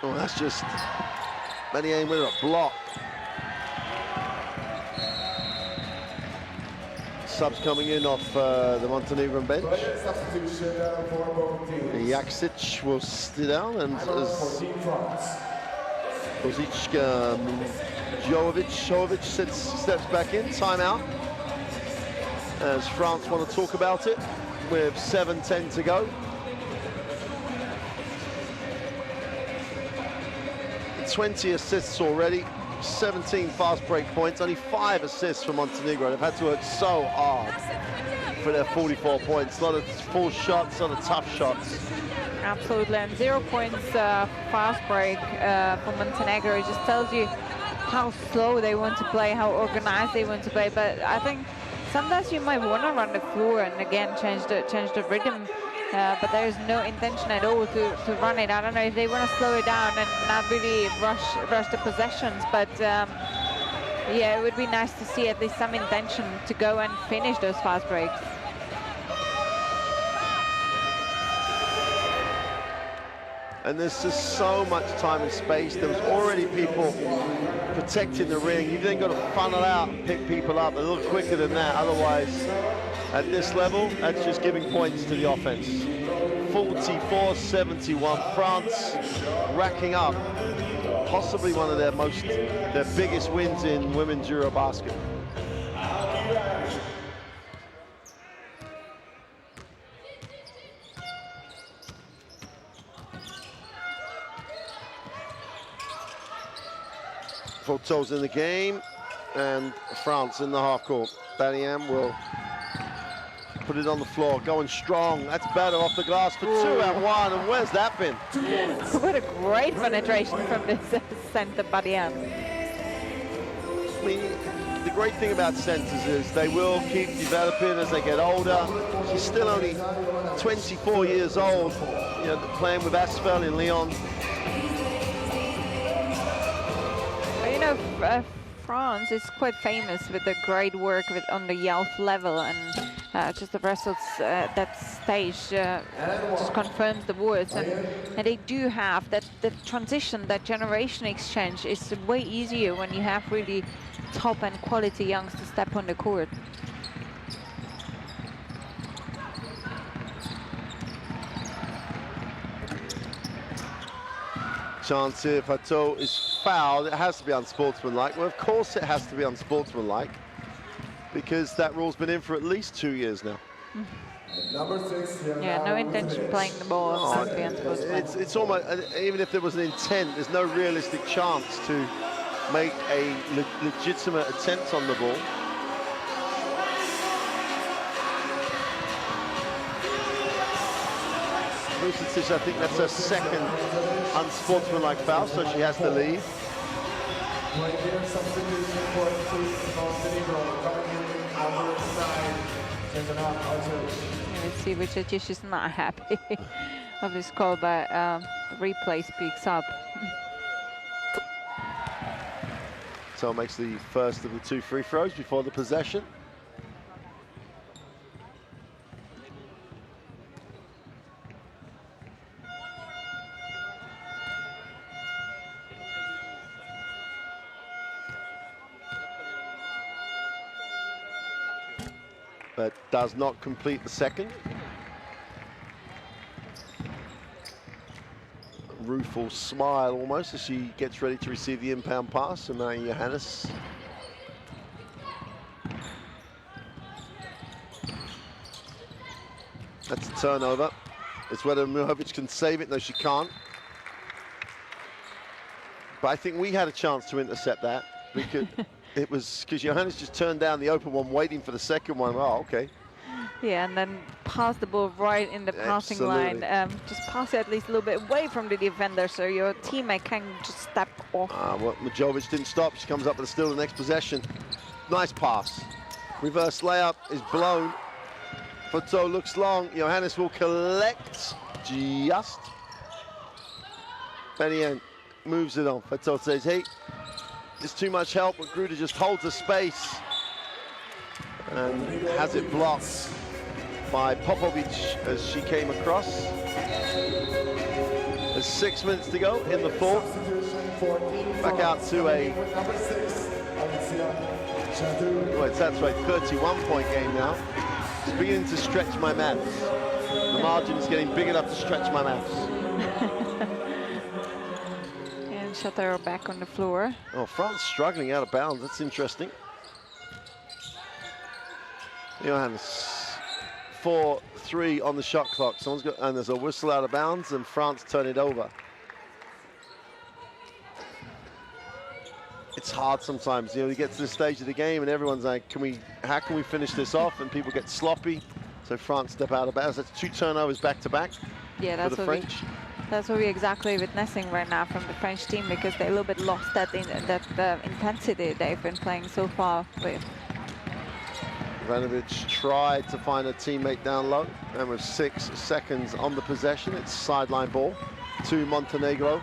Oh, that's just Badian with a block. Subs coming in off the Montenegrin bench. Jaksic will sit down, and Jovic steps back in. Timeout. As France want to talk about it with 7:10 to go. 20 assists already. 17 fast break points, only 5 assists for Montenegro. They've had to work so hard for their 44 points. A lot of full shots, a lot of tough shots. Absolutely, and 0 points fast break for Montenegro. It just tells you how slow they want to play, how organized they want to play. But I think sometimes you might want to run the floor and again change the rhythm. But there is no intention at all to run it. I don't know if they want to slow it down and not really rush the possessions, but yeah, it would be nice to see at least some intention to go and finish those fast breaks. And there's just so much time and space. There was already people protecting the ring. You've then got to funnel out and pick people up a little quicker than that. Otherwise, at this level, that's just giving points to the offense. 44-71. France racking up possibly one of their biggest wins in women's Eurobasket. Fauteuil's in the game, and France in the half court. Badian will put it on the floor, going strong. That's better off the glass for 2 and 1. And where's that been? What a great penetration from this center, Badian. I mean, the great thing about centers is they will keep developing as they get older. She's still only 24 years old, you know, playing with Asfel in Lyon. You know, France is quite famous with the great work on the Yelf level, and just the results that stage just confirms the words. And they do have that the transition, that generation exchange is way easier when you have really top and quality youngs to step on the court. Chance here, Fauteuil is fouled. It has to be unsportsmanlike. Well, of course it has to be unsportsmanlike, because that rule's been in for at least 2 years now. Number 6. Yeah, no intention playing the ball. Simply unsportsmanlike. It's almost, even if there was an intent, there's no realistic chance to make a legitimate attempt on the ball. Vucetic, I think that's her second unsportsmanlike foul, so she has to leave. Let's see, Vucetic is not happy of this call, but the replay speaks up. So makes the first of the 2 free throws before the possession. But does not complete the second. Rueful smile almost as she gets ready to receive the inbound pass from Johannes. That's a turnover. It's whether Muhovic can save it. No, she can't. But I think we had a chance to intercept that. Because it was because Johannes just turned down the open one, waiting for the second one. Oh, okay. Yeah, and then pass the ball right in the passing line. Just pass it at least a little bit away from the defender, so your teammate can just step off. Well, Mujovic didn't stop. She comes up with a steal the next possession. Nice pass. Reverse layup is blown. Fauteuil looks long. Johannes will collect just. Badian moves it on. Fauteuil says, hey, there's too much help, but Gruder just holds the space and has it blocked by Popovic as she came across. There's 6 minutes to go in the fourth. Back out to a, well, that's right, 31-point game now. It's beginning to stretch my maths. The margin is getting big enough to stretch my maths. And Chateau back on the floor. Oh, France struggling out of bounds. That's interesting. Johannes, 4-3 on the shot clock. Someone's got, and there's a whistle out of bounds, and France turn it over. It's hard sometimes, you know, you get to this stage of the game and everyone's like, how can we finish this off? And people get sloppy. So France step out of bounds. That's 2 turnovers back to back. Yeah, that's for the French. That's what we're exactly witnessing right now from the French team, because they a little bit lost that intensity they've been playing so far with. Ivanovic tried to find a teammate down low, and with 6 seconds on the possession, it's sideline ball to Montenegro.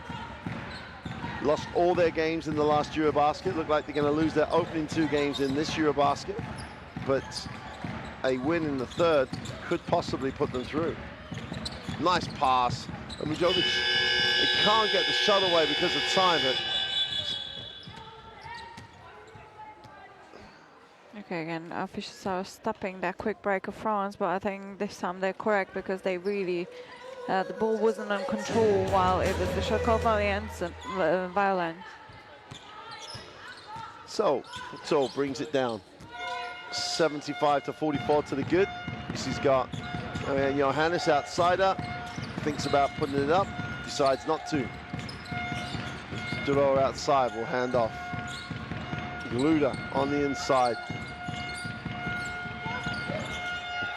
Lost all their games in the last Eurobasket. Look like they're going to lose their opening 2 games in this Eurobasket, but a win in the third could possibly put them through. Nice pass. And Mujovic, they can't get the shot away because of time. Okay, again, officials are stopping that quick break of France, but I think this time they're correct, because they really, the ball wasn't on control while it was the shot clock violence. So brings it down. 75-44 to the good. She's got Johannes outside her. Thinks about putting it up, decides not to. Delors outside will hand off. Gluda on the inside.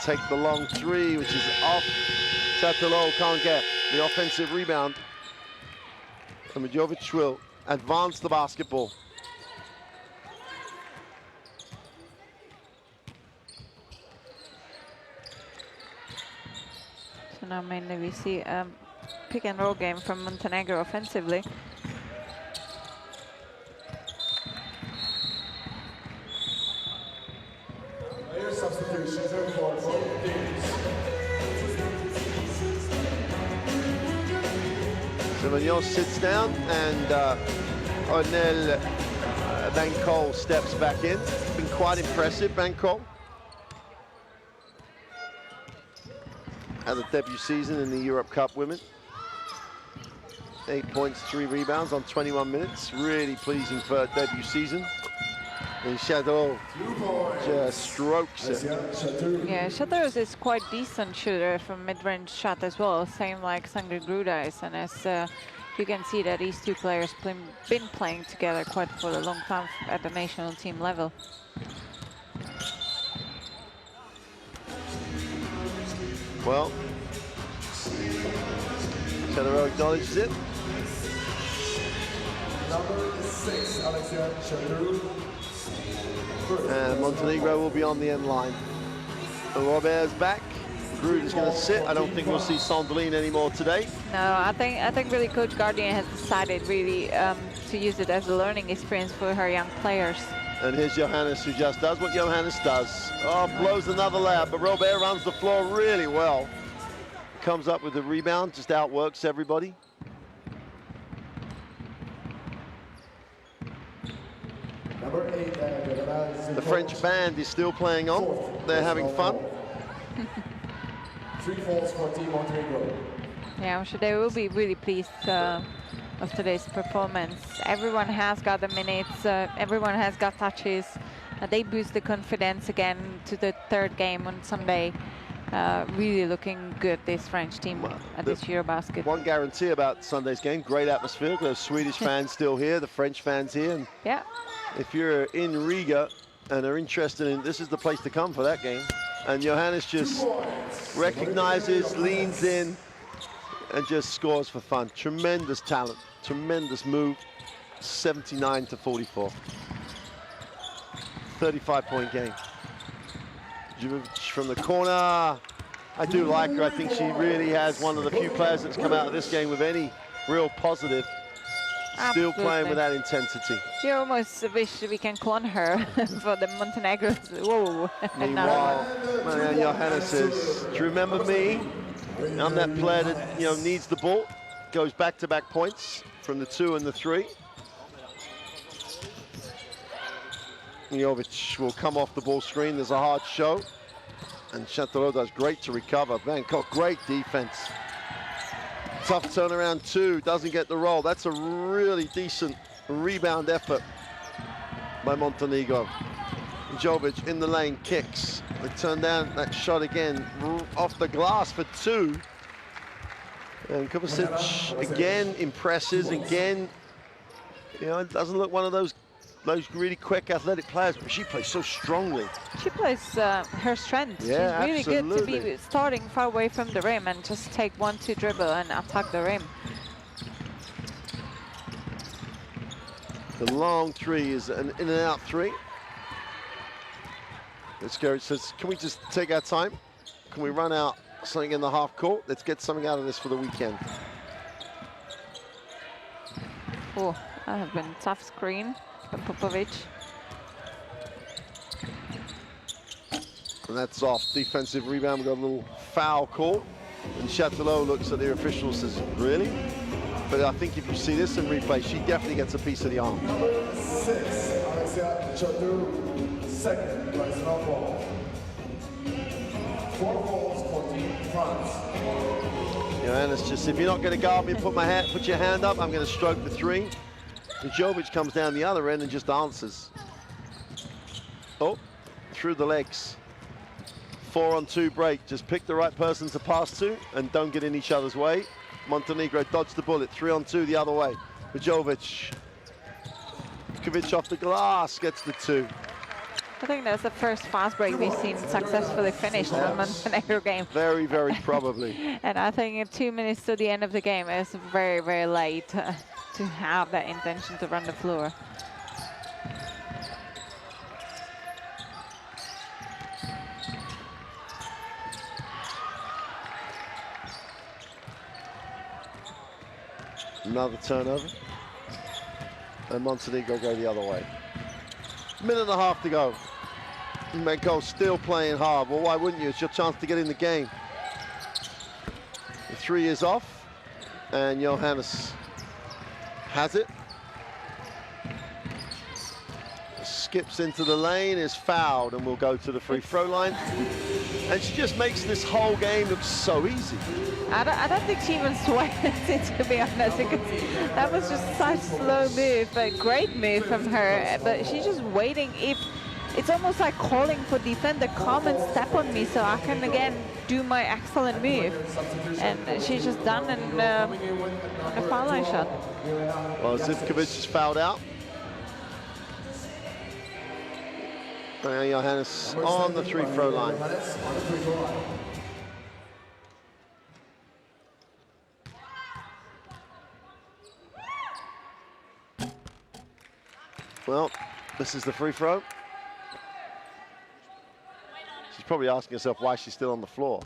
Take the long three, which is off. Chattelot can't get the offensive rebound. And Majovic will advance the basketball. So now mainly we see pick and roll game from Montenegro offensively. Player substitutions are for both teams. Semignon sits down and Onel Bancol steps back in. Been quite impressive, Bancol. Had a debut season in the Europe Cup Women. 8 points, 3 rebounds on 21 minutes. Really pleasing for a debut season. And Shadow just strokes it. Yeah, Shadows is quite decent shooter from mid-range shot as well, same like Sangre Gruda is. And as you can see that these two players been playing together quite for a long time at the national team level. Well, Shadow acknowledges it. Number 6, Alexia Chateau. And Montenegro will be on the end line. Robert's back. Groot is going to sit. I don't think we'll see Sandeline anymore today. No, I think really Coach Gardien has decided really to use it as a learning experience for her young players. And here's Johannes, who just does what Johannes does. Oh, blows another layup, but Robert runs the floor really well. Comes up with the rebound, just outworks everybody. Number 8, The French band is still playing on. They're having fun. 3 falls for Team Montenegro. Yeah, I'm sure they will be really pleased of today's performance. Everyone has got the minutes, everyone has got touches. They boost the confidence again to the third game on Sunday. Really looking good, this French team at this Eurobasket. One guarantee about Sunday's game, great atmosphere. Those Swedish fans still here, the French fans here. And yeah. if you're in Riga and are interested in, this is the place to come for that game. And Johannes just recognizes, leans in, and just scores for fun. Tremendous talent, tremendous move. 79 to 44. 35-point game. Djurjevic from the corner. I do like her. I think she really has one of the few players that's come out of this game with any real positive. Still playing with that intensity. You almost wish we can clone her for the Montenegros. Whoa. Meanwhile, Johannes says, do you remember me? I'm that player that needs the ball. Goes back-to-back points from the 2 and the 3. Jovic will come off the ball screen. There's a hard show. And Chantelot does great to recover. Bangkok, great defense. Tough turnaround 2, doesn't get the roll. That's a really decent rebound effort by Montenegro. Jovic in the lane, kicks. They turn down that shot again, off the glass for 2. And Kovacic again impresses, again, it doesn't look one of those really quick athletic players, but she plays so strongly. She plays her strength. Yeah, she's really absolutely. good to be starting far away from the rim and just take 1-2 dribble and attack the rim. The long 3 is an in and out 3. Let's says, can we just take our time? Can we run out something in the half court? Let's get something out of this for the weekend. Oh, that has been a tough screen for Popovic. And that's off. Defensive rebound. We've got a little foul call. And Chatelot looks at the official and says, really? But I think if you see this in replay, she definitely gets a piece of the arm. Number 6, Alexia Chateau. Second, personal ball. 4 balls for Team France. Johannes just, if you're not going to guard me and put your hand up, I'm going to stroke the 3. And Jovic comes down the other end and just answers. Oh, through the legs. 4-on-2 break. Just pick the right person to pass to and don't get in each other's way. Montenegro dodged the bullet. 3-on-2 the other way. Jovic Zivkovic off the glass gets the 2. I think that's the first fast break we've seen successfully finished in a Montenegro game. Very, very probably. And I think 2 minutes to the end of the game is very, very late to have that intention to run the floor. Another turnover. And Montenegro go the other way. Minute and a half to go. Menko still playing hard. Well, why wouldn't you? It's your chance to get in the game. The 3 is off, and Johannes has it. Skips into the lane, is fouled, and will go to the free throw line. And she just makes this whole game look so easy. I don't think she even sweated it, to be honest, because that was just such a slow move, a great move from her. But she's just waiting. If it's almost like calling for defender, come and step on me so I can again do my excellent move. And she's just done and a foul line shot. Well, Zivkovic is fouled out. And Johannes on the free throw line. Well, this is the free throw. She's probably asking herself why she's still on the floor.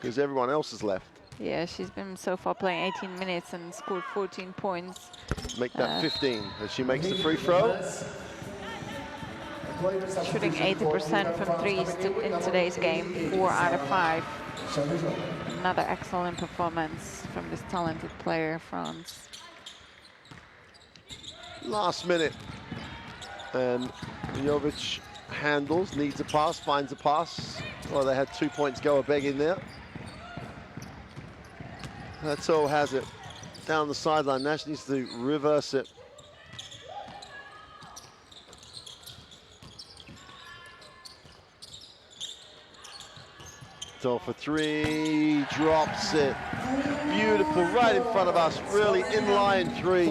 Because everyone else has left. Yeah, she's been so far playing 18 minutes and scored 14 points. Make that 15 as she makes the free throw. Shooting 80% from threes in today's game, 4 out of 5. Another excellent performance from this talented player, France. Last minute. And Jovic handles, needs a pass, finds a pass. Well, they had 2 points go a beg in there. That's all has it. Down the sideline, Nash needs to reverse it. So for 3, drops it. Beautiful, right in front of us, really in-line 3.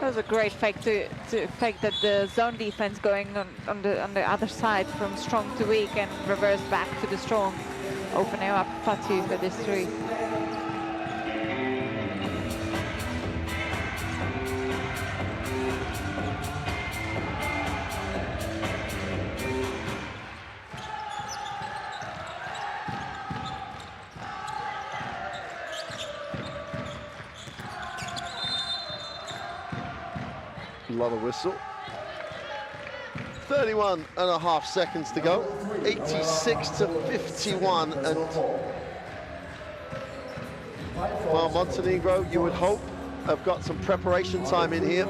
That was a great fake to fake that the zone defense going on the other side from strong to weak and reverse back to the strong, opening up Fatu for this 3. Another whistle. 31 and a half seconds to go. 86 to 51. And well, Montenegro, you would hope, have got some preparation time in here.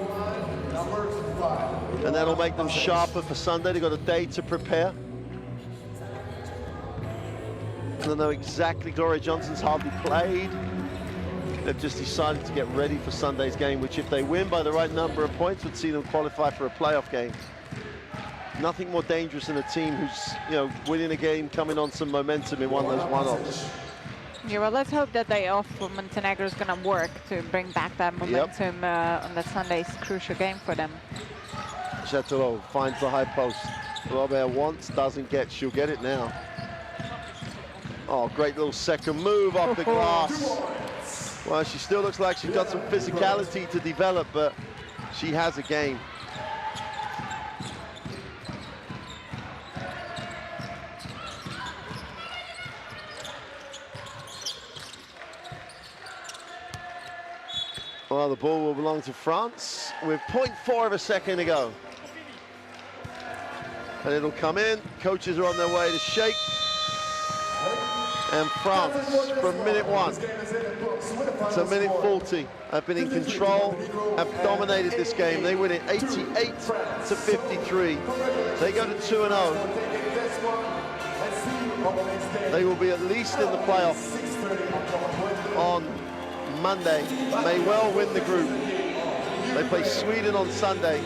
And that'll make them sharper for Sunday. They've got a day to prepare. I don't know exactly. Gloria Johnson's hardly played. They've just decided to get ready for Sunday's game, which if they win by the right number of points would see them qualify for a playoff game. Nothing more dangerous than a team who's, you know, winning a game, coming on some momentum in one of those one-offs. Yeah, well, let's hope that day off for Montenegro is going to work to bring back that momentum on that Sunday's crucial game for them. Chattelot finds the high post. Robert wants, doesn't get, she'll get it now. Oh, great little second move off the glass. Well, she still looks like she's got some physicality to develop, but she has a game. Well, the ball will belong to France with 0.4 of a second to go. And it'll come in. Coaches are on their way to shake. And France, from minute 1 to minute 40, have been in control, have dominated this game. They win it 88 to 53. They go to 2-0. They will be at least in the playoff on Monday. May well win the group. They play Sweden on Sunday.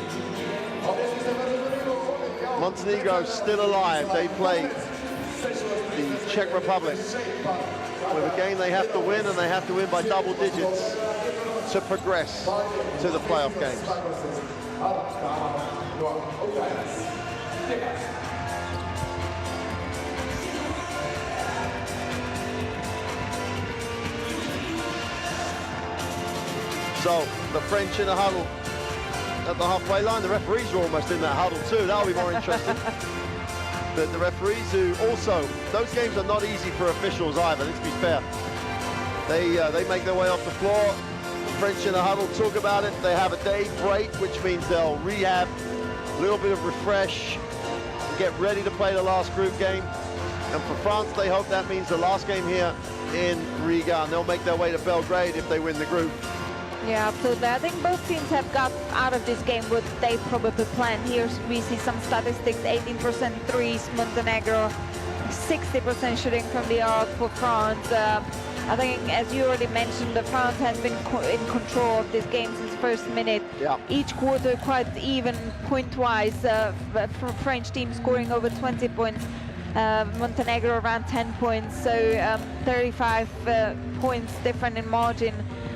Montenegro still alive. They play the Czech Republic with a game they have to win, and they have to win by double digits to progress to the playoff games. So the French in a huddle at the halfway line. The referees are almost in that huddle too. That'll be more interesting. But the referees who also, those games are not easy for officials either, let's be fair. They make their way off the floor. The French in a huddle talk about it. They have a day break, which means they'll rehab, a little bit of refresh, get ready to play the last group game. And for France, they hope that means the last game here in Riga. And they'll make their way to Belgrade if they win the group. Yeah, absolutely. I think both teams have got out of this game what they probably planned. Here we see some statistics: 18% threes, Montenegro, 60% shooting from the arc for France. I think, as you already mentioned, the France has been in control of this game since the first minute. Yeah. Each quarter quite even point-wise. For French team scoring over 20 points. Montenegro around 10 points, so 35 points different in margin.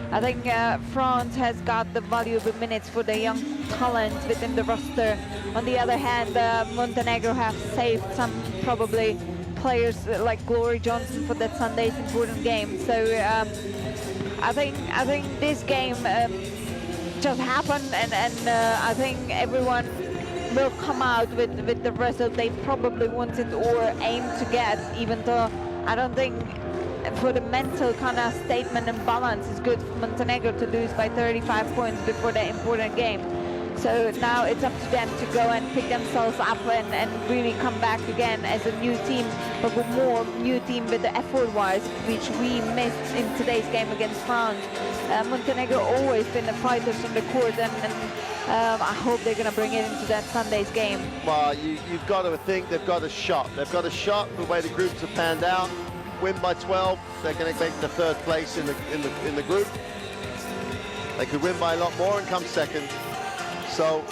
I think France has got the valuable minutes for the young talent within the roster. On the other hand, Montenegro have saved some probably players like Glory Johnson for that Sunday's important game. So I think this game just happened, and I think everyone will come out with the result they probably wanted or aimed to get, even though I don't think for the mental kind of statement and balance is good for Montenegro to lose by 35 points before the important game. So now it's up to them to go and pick themselves up and really come back again as a new team, but with more new team with the effort-wise, which we missed in today's game against France. Montenegro always been the fighters on the court, and I hope they're going to bring it into that Sunday's game. Well, you've got to think they've got a shot. They've got a shot the way the groups have panned out. Win by 12, they're going to make the third place in the group. They could win by a lot more and come second. So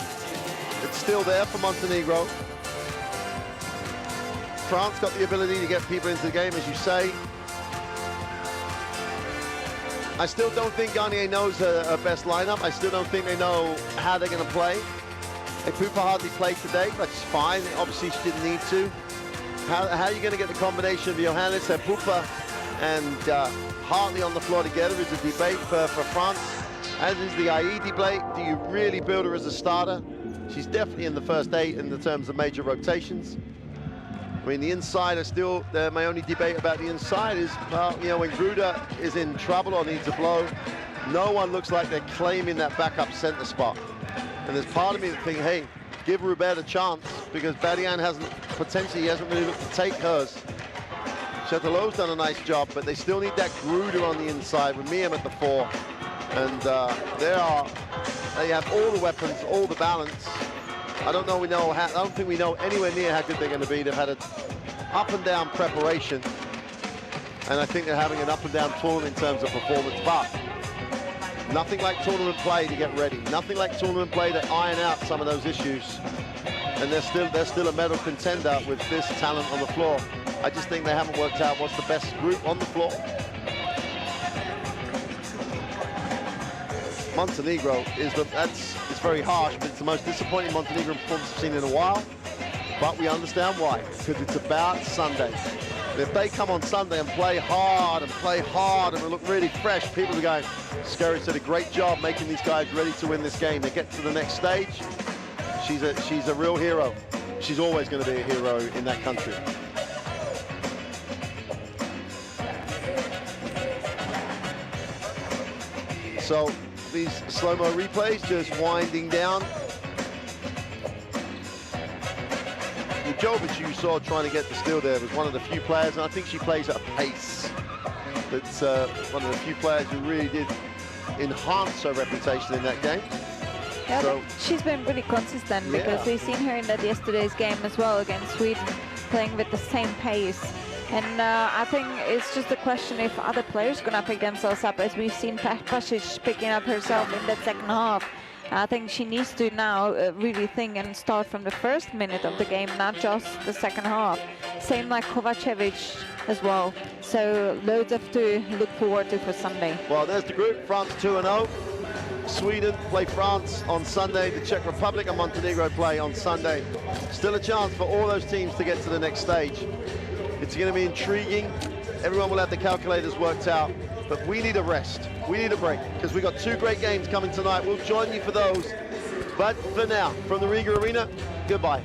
it's still there for Montenegro. France got the ability to get people into the game, as you say. I still don't think Garnier knows her best lineup. I still don't think they know how they're going to play. Epupa hardly played today, but it's fine. Obviously, she didn't need to. How are you going to get the combination of Johannes, Epupa, and Hartley on the floor together is a debate for France, as is the IE debate. Do you really build her as a starter? She's definitely in the first 8 in the terms of major rotations. I mean, the inside are still, my only debate about the inside is, you know, when Gruda is in trouble or needs a blow, no one looks like they're claiming that backup center spot. And there's part of me that think, hey, give Rubert a chance, because Badian hasn't really looked to take hers. Chatelot's done a nice job, but they still need that Gruda on the inside with Miem at the 4. And they have all the weapons, all the balance. I don't think we know anywhere near how good they're going to be. They've had an up and down preparation, and I think they're having an up and down tournament in terms of performance, but nothing like tournament play to get ready. Nothing like tournament play to iron out some of those issues. And they're still a medal contender with this talent on the floor. I just think they haven't worked out what's the best group on the floor. Montenegro it's very harsh, but it's the most disappointing Montenegro performance I've seen in a while. But we understand why, because it's about Sunday. And if they come on Sunday and play hard and look really fresh, people are going, Skerritt did a great job making these guys ready to win this game. They get to the next stage. She's a real hero. She's always going to be a hero in that country. So these slow-mo replays just winding down. Jovic, you saw trying to get the steal there, was one of the few players, and I think she plays at a pace that's one of the few players who really did enhance her reputation in that game. Yeah, so she's been really consistent, because we've seen her in that yesterday's game as well against Sweden, playing with the same pace. And I think it's just a question if other players are going to pick themselves up, as we've seen Pasic picking up herself in that second half. I think she needs to now really think and start from the first minute of the game, not just the second half. Same like Kovacevic as well. So loads of to look forward to for Sunday. Well, there's the group, France 2-0. Sweden play France on Sunday. The Czech Republic and Montenegro play on Sunday. Still a chance for all those teams to get to the next stage. It's going to be intriguing. Everyone will have the calculators worked out, but we need a rest. We need a break because we've got 2 great games coming tonight. We'll join you for those. But for now, from the Riga Arena, goodbye.